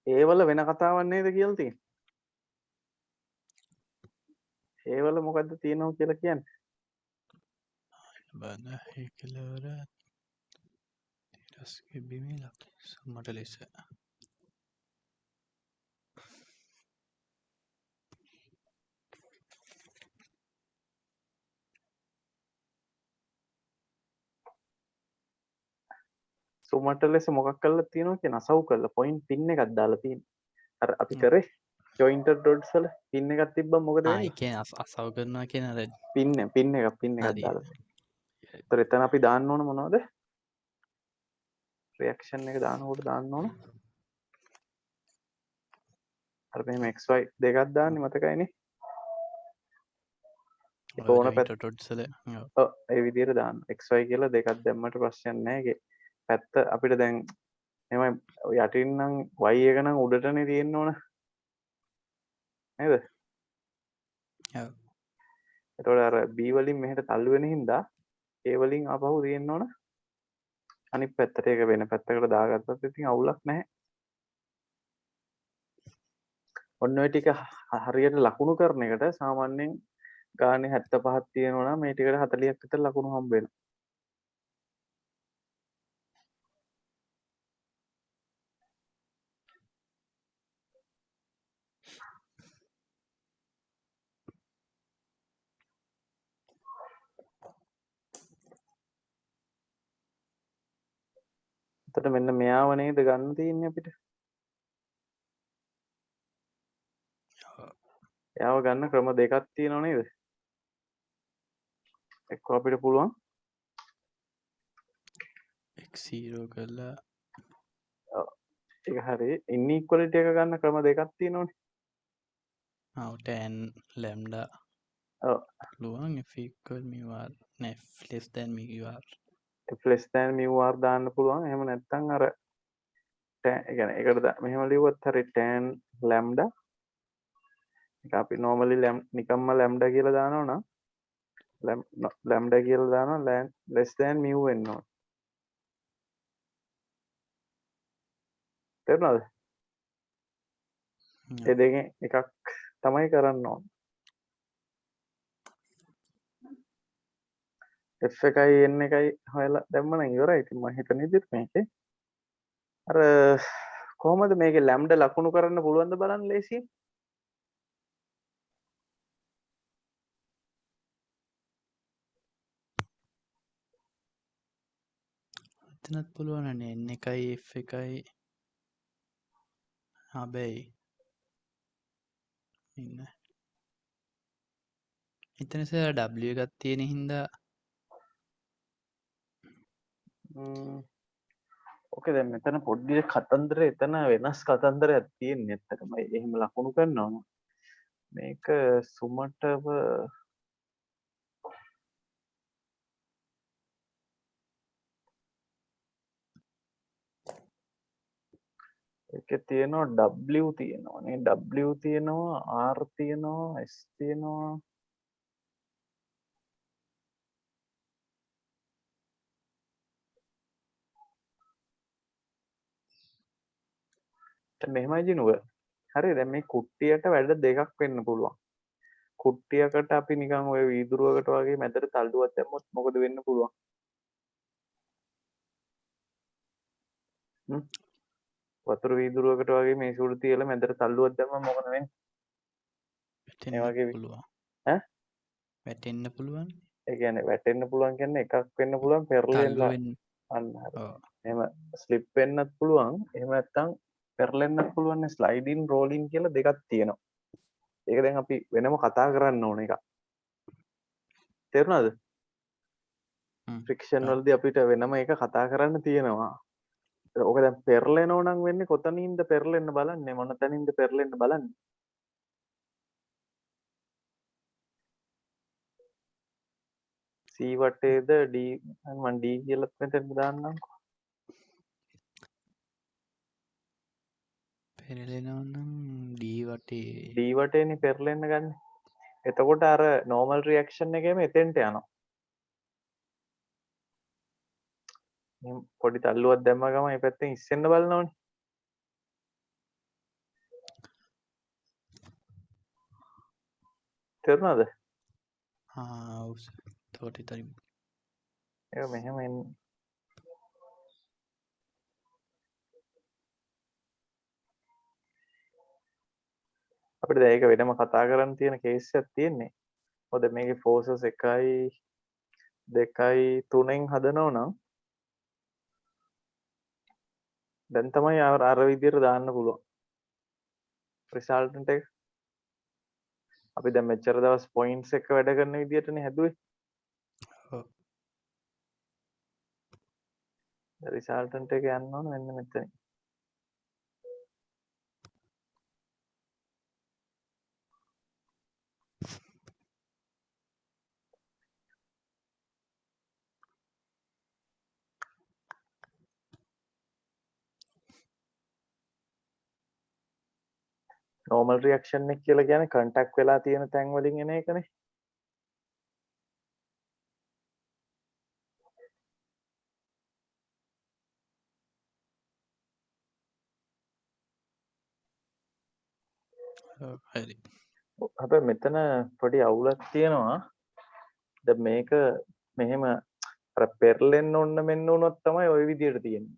A වල වෙන කතාවක් නේද කියලා තියෙන්නේ. A වල මොකද්ද තියෙනව කියලා කියන්නේ? බලන්න ඒ කෙලවර තිරස්ගේ බිමේ ලක්ෂ සම්මත ලෙස සුමට ලෙස මොකක් කරලා තියෙනවා කියන අසව් කරලා පොයින්ට් පින් එකක් දාලා තියෙනවා. අර අපි කරේ ජොයින්ටඩ් රොඩ්ස් වල පින් එකක් තිබ්බම මොකද වෙන්නේ? ඒ කියන්නේ අසව කරනවා කියන අර පින් එකක් හරි. දාලා තියෙනවා. ඒතර එතන අපි දාන්න ඕන මොනවද? රියැක්ෂන් එක දානකොට දාන්න ඕන. අර මෙහෙම XY දෙකක් දාන්නේ මතකයිනේ. ඒක ඕන ටොට්සල ඒ විදිහට දාන්න. XY කියලා දෙකක් දැම්මට ප්‍රශ්නයක් නැහැ. ඒකේ පැත්ත අපිට දැන් එහෙම යටින් නම් Y එක නම් උඩටනේ තියෙන්න ඕන. නේද? ඔව්. එතකොට අර B වලින් මෙහෙට තල්ලු වෙන හින්දා A වලින් ආපහු තියෙන්න ඕන අනිත් පැත්තට. ඒක වෙන පැත්තකට දාගත්තත් ඉතින් අවුලක් නැහැ. ඔන්න ඔය ටික හරියට ලකුණු කරන එකට සාමාන්‍යයෙන් ගානේ 75ක් තියෙනවා නම් මේ ටිකට 40ක් විතර ලකුණු හම්බ වෙනවා. එතකොට මෙන්න මෙයාව නේද ගන්න තියෙන්නේ අපිට. එයාව ගන්න ක්‍රම දෙකක් තියෙනව නේද? එක්ක අපිට පුළුවන් x0 කරලා ඒක හරි. ඉන්ඉක්වලිටි එක ගන්න ක්‍රම දෙකක් තියෙනවනේ. tan lambda ඔව්. පුළුවන් f equal mu r නෑ f less than mu r f less than mu r දාන්න පුළුවන්. එහෙම නැත්නම් අර tan ඒ කියන්නේ ඒකට මෙහෙම ලිව්වොත් හරි tan lambda ඒක අපි normally නිකම්ම lambda කියලා දානවා නම් lambda කියලා දානවා less than mu වෙන්න ඕන. තේරුණාද? ඒ දෙකෙන් එකක් තමයි කරන්න ඕන. F එකයි N එකයි හොයලා දැම්ම නම් ඉවරයි. ඉතින් මම හිතන විදිහට මේකේ අර කොහොමද මේකේ lambda ලකුණු කරන්න පුළුවන්ද බලන්න ලේසියෙන්. එතනත් පුළුවන්නේ n එකයි f එකයි හැබැයි ඉන්න එතන ඉස්සෙල්ලා w එකක් තියෙන හින්දා ඕකේ දැන් මෙතන පොඩ්ඩි කතන්දරේ එතන වෙනස් කතන්දරයක් තියෙන්නේ ඇත්තටම. එහෙම ලකුණු කරනවා නම් මේක සුමටව ඒකේ තියෙනවා W තියෙනවා නේ. W තියෙනවා R තියෙනවා S තියෙනවා. දැන් මෙහෙමයි දිනුව. හරි දැන් මේ කුට්ටියට වැඩ දෙකක් වෙන්න පුළුවන්. කුට්ටියකට අපි නිකන් ඔය වීදුරුවකට වගේ මැදට තල්ලුවක් දැම්මොත් මොකද වෙන්න පුළුවන්? වතුර වීදුරුවකට වගේ මේ සුළු තියලා මැදට තල්ලුවක් දැම්මම මොකද වෙන්නේ? මේ වගේ පුළුවන් ඈ වැටෙන්න පුළුවන් ඒ කියන්නේ වැටෙන්න පුළුවන් කියන්නේ එකක් වෙන්න පුළුවන් පෙරලෙන්න අන්න හරි. එහෙම ස්ලිප් වෙන්නත් පුළුවන්. එහෙම නැත්නම් පෙරලෙන්නත් පුළුවන් නේ. ස්ලයිඩින් රෝලින් කියලා දෙකක් තියෙනවා. ඒක දැන් අපි වෙනම කතා කරන්න ඕන එකක්. තේරුණාද? ෆ්‍රික්ෂන් වලදී අපිට වෙනම එක කතා කරන්න තියෙනවා. ඕක දැන් පෙරලෙනව නම් වෙන්නේ කොතනින්ද පෙරලෙන්න බලන්නේ මොන තැනින්ද පෙරලෙන්න බලන්නේ? C වටේද D මම D කියලා මෙතන දාන්නම්කෝ. පෙරලෙනවා නම් D වටේ D වටේනේ පෙරලෙන්න ගන්න. එතකොට අර normal reaction එකේම එතෙන්ට යනවා. මේ පොඩි තල්ලුවක් දැම්ම ගමන් මේ පැත්තෙන් ඉස්සෙන්න බලනවනේ. තේරුණාද? තෝට තරි ඒක මෙහෙම එන්නේ. අපිට දැන් ඒක වෙනම කතා කරන්න තියෙන කේස් එකක් තියෙන්නේ. මොකද මේකේ forces 1යි 2යි 3න් හදනව නම් දැන් තමයි අර විදියට දාන්න පුළුවන්. resultant එක. අපි දැන් මෙච්චර දවස් points එක වැඩ කරන විදියටනේ හැදුවේ. ඔව්. resultant එක යන්න ඕන මෙන්න මෙතන. normal reaction එක කියලා කියන්නේ contact වෙලා තියෙන තැන් වලින් එන එකනේ. හරි හැබැයි මෙතන පොඩි අවුලක් තියෙනවා. දැන් මේක මෙහෙම අර පෙරලෙන්න ඕන මෙන්න උනොත් තමයි ওই විදියට තියෙන්නේ.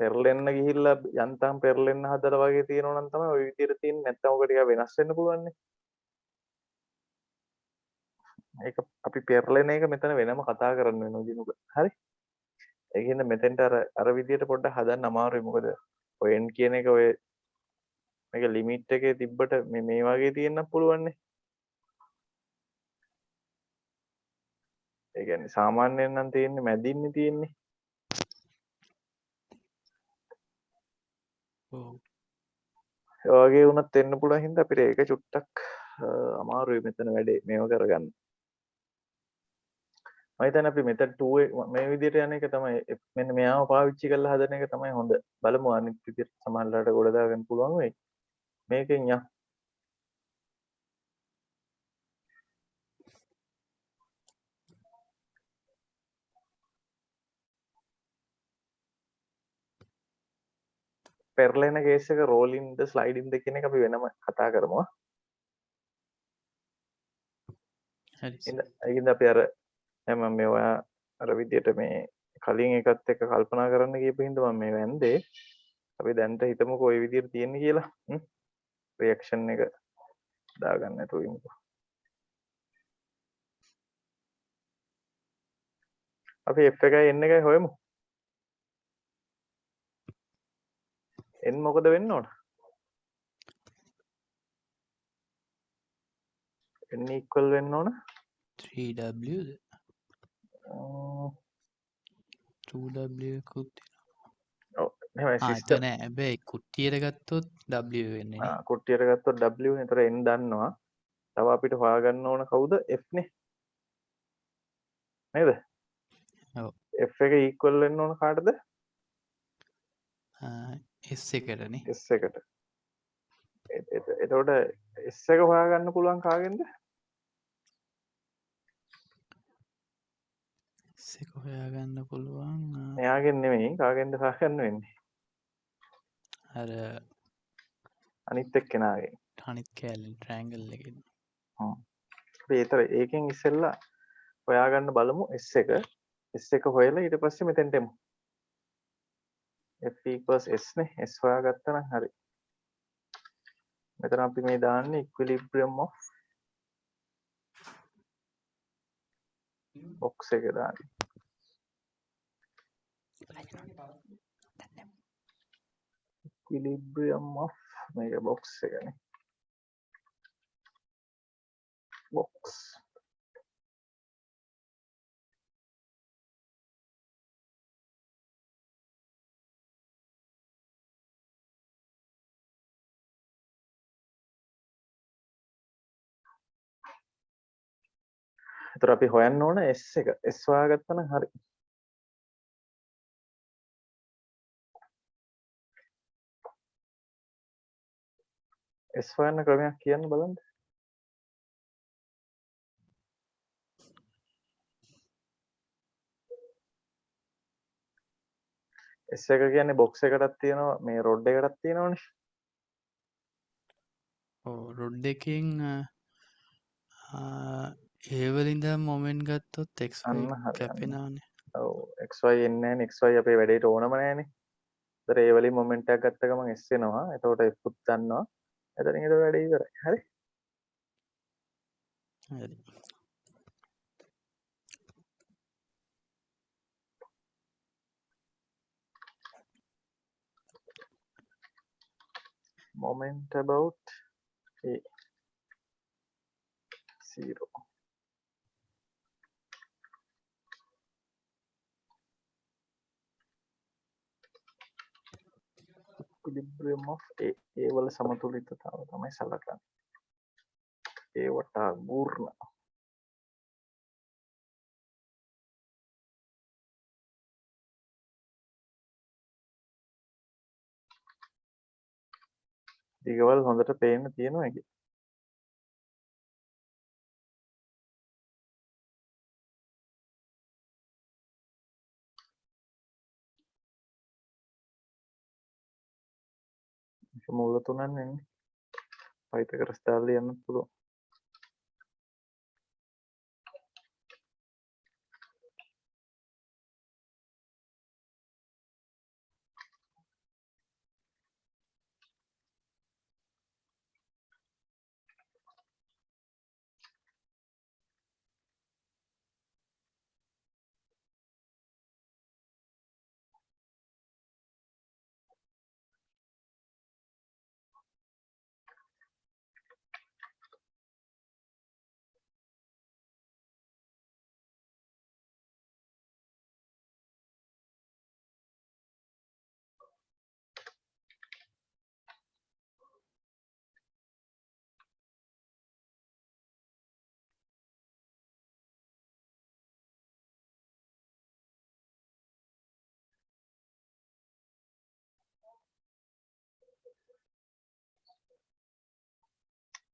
පෙරලෙන්න ගිහිල්ලා යන්තම් පෙරලෙන්න හදලා වගේ තියෙනවා නම් තමයි ওই විදියට තියෙන්නේ. නැත්නම් ඔක ටිකක් වෙනස් වෙන්න පුළුවන් නේ. ඒක අපි පෙරලෙන එක මෙතන වෙනම කතා කරන්න වෙනවා දිනුක. හරි? ඒක හින්දා මෙතෙන්ට අර විදියට පොඩ්ඩක් හදන්න අමාරුයි. මොකද ඔය n කියන එක ඔය මේක ලිමිට් එකේ තිබ්බට මේ වගේ තියෙන්නත් පුළුවන් නේ. ඒ කියන්නේ සාමාන්‍යයෙන් නම් තියෙන්නේ මැදින්නේ තියෙන්නේ. ඔව්. ඒ වගේ වුණත් එන්න පුළුවන් හින්දා අපිට ඒක චුට්ටක් අමාරුයි මෙතන වැඩේ මේව කරගන්න. මම හිතන්නේ අපි මෙතන 2 මේ විදිහට යන එක තමයි මෙන්න මෙයාව පාවිච්චි කරලා හදන එක තමයි හොඳ. බලමු අනිත් විදිහට සමහරලාට ගොඩ දාගන්න පුළුවන් වෙයි. මේකෙන් යා පෙරලෙන කේස් එක රෝලින්ද ස්ලයිඩින්ද කියන එක අපි වෙනම කතා කරමු. හරි සර්. ඒකින්ද අපි අර දැන් මම මේ ඔයා අර විදිහට මේ කලින් එකත් එක්ක කල්පනා කරන්න කියපු හින්දා මම මේ වැන්දේ. අපි දැන්ට හිතමුකෝ ওই විදිහට තියෙන්නේ කියලා. රියැක්ෂන් එක දාගන්න නැතුව ඉමුකෝ. අපි F එකයි N එකයි හොයමු. N මොකද වෙන්න ඕන? N equal වෙන්න ඕන 3W ද 2W එකකුත් තියෙනවා. ඔව් එහෙමයි එතන සිස්ටම් හැබැයි කුට්ටියට ගත්තොත් W වෙන්නේ නේ. කුට්ටියට ගත්තොත් W නේ. ඒතර N දන්නවා. තව අපිට හොයාගන්න ඕන කවුද? F නේ. නේද? ඔව්. F එක equal වෙන්න ඕන කාටද? S එකටනේ. S එකට. එතකොට S එක හොයාගන්න පුළුවන් කාගෙන්ද? S එක හොයාගන්න පුළුවන් එයාගෙන් නෙමෙයි කාගෙන්ද හොයාගන්න වෙන්නේ? අර අනිත් එක්කෙනාගෙන්. අනිත් කෑල්ලෙන් ට්‍රෑන්ගල් එකෙන්. අපි ඒකෙන් ඉස්සෙල්ලා හොයාගන්න බලමු S එක. S එක හොයලා ඊට පස්සේ මෙතෙන්ට එමු. F equals S නේ. S හොයාගත්තා නම් හරි. මෙතන අපි මේ දාන්නේ equilibrium of box එක දාන්නේ. equilibrium of මේක box එකනේ. box. ඒතර අපි හොයන්න ඕන S එක. S හොයාගත්තා නම් හරි. S හොයන්න ක්‍රමයක් කියන්න බලන්න. S එක කියන්නේ box එකටත් තියෙනවා මේ rod එකටත් තියෙනවනේ. ඔව් රොඩ් එකෙන් ඒ වලින්ද මොමන්ට් ගත්තොත් XY අන්න හරි. කැපෙනවානේ. ඔව් XY එන්නේ නැහැ නේ. XY අපේ වැඩේට ඕනම නැහැනේ. ඒතර ඒ වලින් මොමන්ට් එකක් ගත්ත ගමන් S එනවා. එතකොට F උත් ගන්නවා. එතනින් ඊට වැඩේ ඉවරයි. හරි. හරි. moment about A 0. equilibrium of A. A වල සමතුලිතතාව තමයි සලකන්නේ. A වටා ගූර්ණ. දිගවල් හොඳට පේන්න තියෙනවා ඒකේ. ඒක මූල තුනක් නෙන්නේ. පයිතගරස් දාලා යන්න පුළුවන්.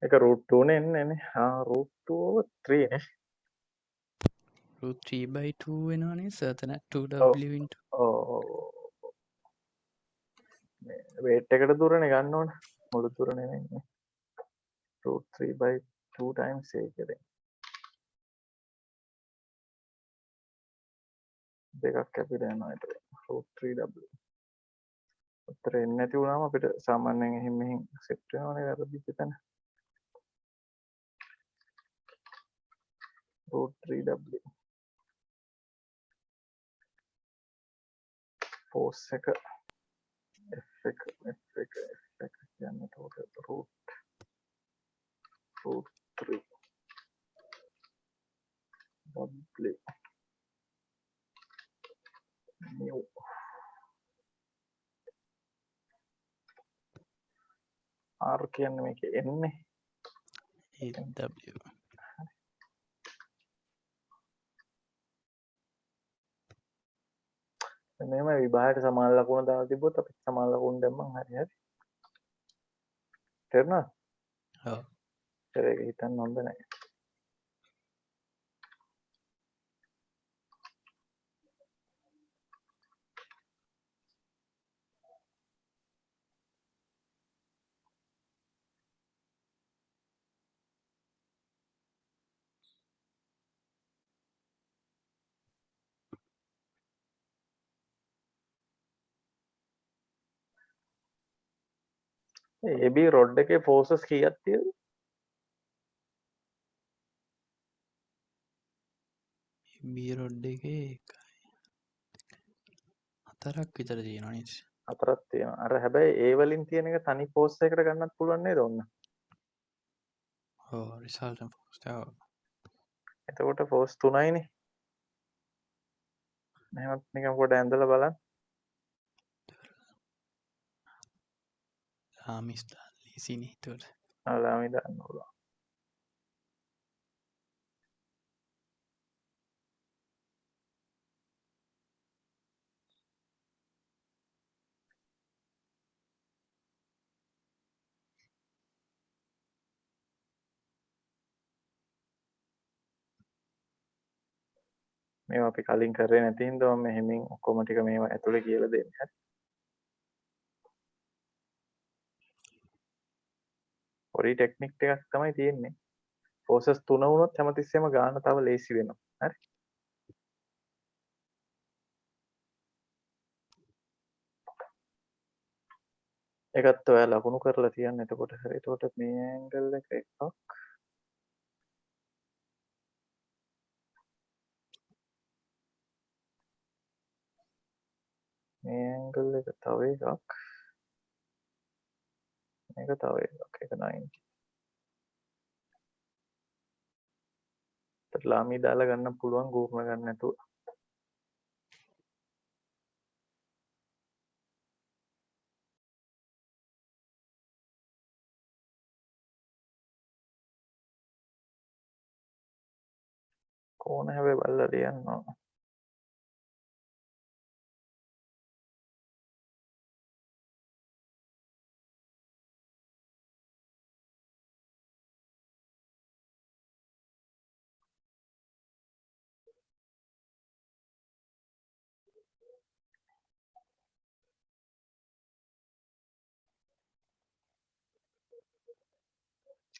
එක √2 නේ එන්නේනේ. √2 3 නේ. √3/2 වෙනවනේ සතන ඔව් 2w into ඔව් වේට් එකට දුරනේ ගන්න ඕන මුළු දුර නෙමෙයි √3/2 times එකද දෙකක් කැපිලා යනවා ඒකට √3w උත්තර එන්නේ නැති වුණාම අපිට සාමාන්‍යයෙන් එහෙම මෙහෙන් සෙට් වෙනවනේ වැරදිච්ච තැන √3w ෆෝස් එක f එක කියන්නේ total √3 w new r කියන්නේ මේකේ එන්නේ w මෙහෙම විභාගයට සමාන ලකුණ දාලා තිබ්බොත් අපිට සමාන ලකුණ දැම්මම හරි තේරුණාද? ඔව් ඒක හිතන්න හොඳ නැහැ. AB රොඩ් එකේ ෆෝසස් කීයක් තියෙද? B රොඩ් එකේ හතරක් විතර තියෙනවා නේද? හතරක් තියෙනවා. අර හැබැයි ඒ වලින් තියෙන එක තනි ෆෝස් එකකට ගන්නත් පුළුවන් නේද ඔන්න? ඔව් රිසල්ට් ෆෝස් එක එතකොට ෆෝස් 3යිනේ. මෙහෙමත් නිකන් පොඩ ඇඳලා බලන්න. ආමිස් ලීසිනේ ඒතකොට අලාමි දාන්න පුළුවන්. මේවා අපි කලින් කරේ නැති හින්දා මම මෙහෙමින් ඔක්කොම ටික මේවා ඇතුලේ කියලා දෙන්නේ. හරි. පොඩි ටෙක්නික් ටිකක් තමයි තියෙන්නේ. ෆෝසස් 3 වුණොත් හැමතිස්සෙම ගන්න තව ලේසි වෙනවා. හරි. ඒකත් ඔයා ලකුණු කරලා තියන්න එතකොට හරි. එතකොට මේ ඇන්ගල් එක එකක් මේ ඇන්ගල් එක තව එකක් මේක තව එකක් එක 90 ලාමි දාලා ගන්න පුළුවන් ගූර්ණ ගන්න නැතුව කෝණ හැබැයි බලලා ලියන්න ඕන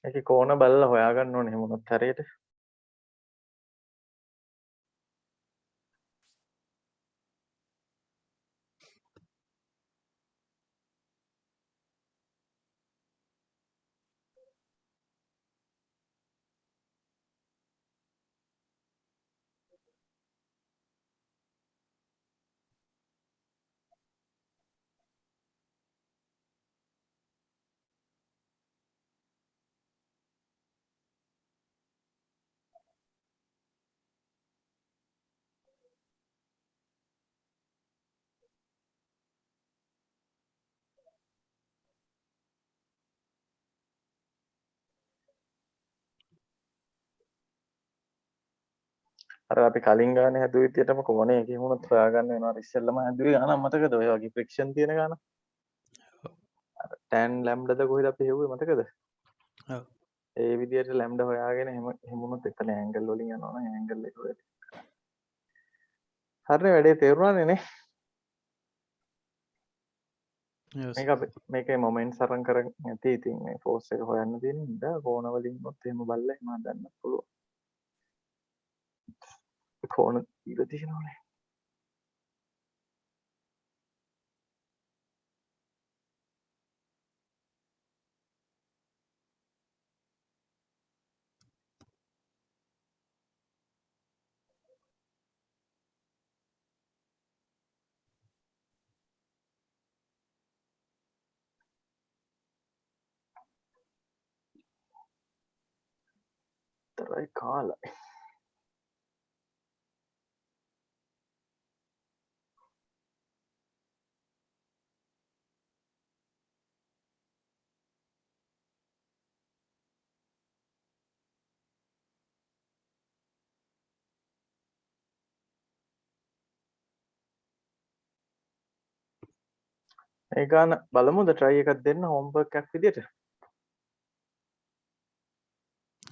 ඒකේ කෝණ බලලා හොයාගන්න ඕනේ එහෙම වුණොත් හරියට අර අපි කලින් ගානේ හැදුව විදියටම කෝණේ එකේ වුණොත් හොයාගන්න වෙනවා අර ඉස්සෙල්ලම හැදුවේ ගාන මතකද ඔය වගේ ෆ්‍රික්ෂන් තියෙන ගාන අර tan ලැම්ඩාද කොහෙද අපි හෙව්වේ මතකද ඔව් ඒ විදිහට ලැම්ඩා හොයාගෙන එහෙම වුණොත් එතන ඇන්ගල් වලින් යනවා නම් ඇන්ගල් එක වැඩි. හරිනේ වැඩේ තේරුණානේ නේ. මේක අපි මේකේ මොමන්ට්ස් අරන් කරගෙන නැති ඉතින් මේ ෆෝස් එක හොයන්න තියෙන හින්දා කෝණ වලින් උනොත් එහෙම බලලා එහෙම හදන්න පුළුවන්. කෝණ දීලා තියෙනවනේ. තරයි කාලයි. ඒ ගාන බලමුද try එකක් දෙන්න homework එකක් විදියට.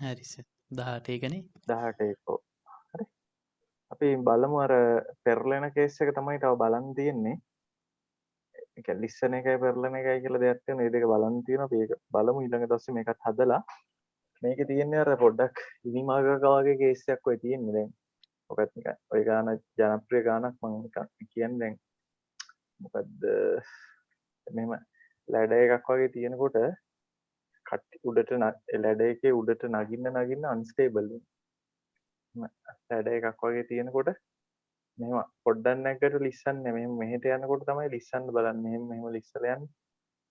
හරි සර් 18 එකනේ 18 එක. හරි. අපි බලමු අර පෙරලෙන කේස් එක තමයි තව බලන්න තියෙන්නේ. ඒ කියන්නේ ලිස්සන එකයි පෙරලෙන එකයි කියලා දෙයක් තියෙනවා. මේ දෙක බලන්න තියෙනවා. අපි ඒක බලමු ඊළඟ දවසේ මේකත් හදලා. මේකේ තියෙන්නේ අර පොඩ්ඩක් ඉනිමාගක වගේ කේස් එකක් ඔය තියෙන්නේ දැන්. ඔකත් නිකන් ඔය ගාන ජනප්‍රිය ගානක් මම නිකන් කියන්නේ දැන් මොකද්ද මෙහෙම ලැඩ එකක් වගේ තියෙනකොට කට්ටි උඩට ලැඩ එකේ උඩට නගින්න අන්ස්ටේබල් ලැඩ එකක් වගේ තියෙනකොට මෙහෙම පොඩ්ඩක් නැග්ගට ලිස්සන්නේ මෙහෙම මෙහෙට යනකොට තමයි ලිස්සන්න බලන්නේ මෙහෙම ලිස්සලා යන්නේ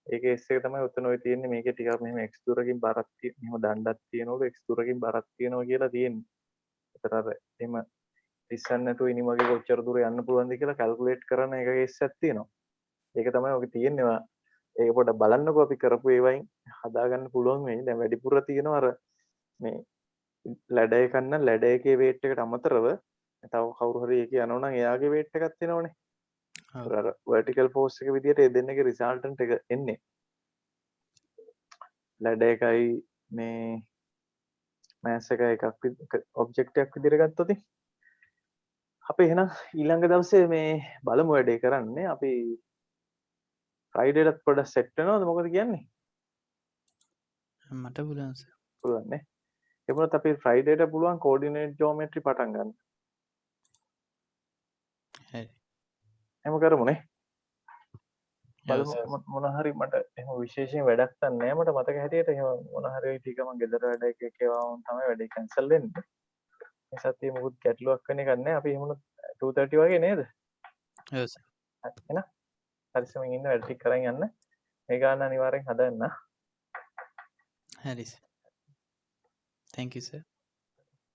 ඒ කේස් එක තමයි උතන ඔය තියෙන්නේ මේකේ ටිකක් මෙහෙම x දුරකින් බරක් තියෙන මෙහෙම දණ්ඩක් තියෙනකොට x දුරකින් බරක් තියෙනවා කියලා තියෙන්නේ. ඒතර අර එහෙම ලිස්සන්න නැතුව ඉනිමගේ කොච්චර දුර යන්න පුළුවන්ද කියලා කැල්කියුලේට් කරන එක කේස් එකක් තියෙනවා. ඒක තමයි ඔක තියෙන්නේ. ඒක පොඩ්ඩක් බලන්නකෝ අපි කරපු ඒවයින් හදාගන්න පුළුවන් වෙයි. දැන් වැඩිපුර තියෙනවා අර මේ ලැඩ එකක් නම් ලැඩ එකේ weight එකට අමතරව තව කවුරු හරි එකේ යනවා නම් එයාගේ weight එකක් තියෙනවනේ. ඔව් අර vertical force එක විදියට ඒ දෙන්නගේ resultant එක එන්නේ. ලැඩ එකයි මේ mass එක එකක් object එකක් විදියට ගත්තොත් අපි එහෙනම් ඊළඟ දවසේ මේ බලමු වැඩේ කරන්නේ. අපි ෆ්‍රයිඩේටත් පොඩ්ඩක් සෙට් වෙනවද මොකද කියන්නේ? මට පුළුවන් සර් පුළුවන් නේ. ඒ වුණත් අපි ෆ්‍රයිඩේට පුළුවන් coordinate geometry පටන් ගන්න. හරි එහෙම කරමුනේ. ඔව් බලමු සර් මොන හරි මට එහෙම විශේෂයෙන් වැඩක් නැහැ මට මතක හැටියට එහෙම මොන හරි ටික මම ගෙදර වැඩ එකක ඒවාම තමයි වැඩේ කැන්සල් වෙන්නේ. මේ සතියේ මොකුත් ගැටලුවක් වෙන එකක් නැහැ. අපි එහෙම 2:30 වගේ නේද? ඔව් සර් එහෙනම් පරිස්සමෙන් ඉන්න වැඩ ටික කරන් යන්න. මේ ගාන අනිවාර්යෙන් හදන්න. හරි සර් thank you sir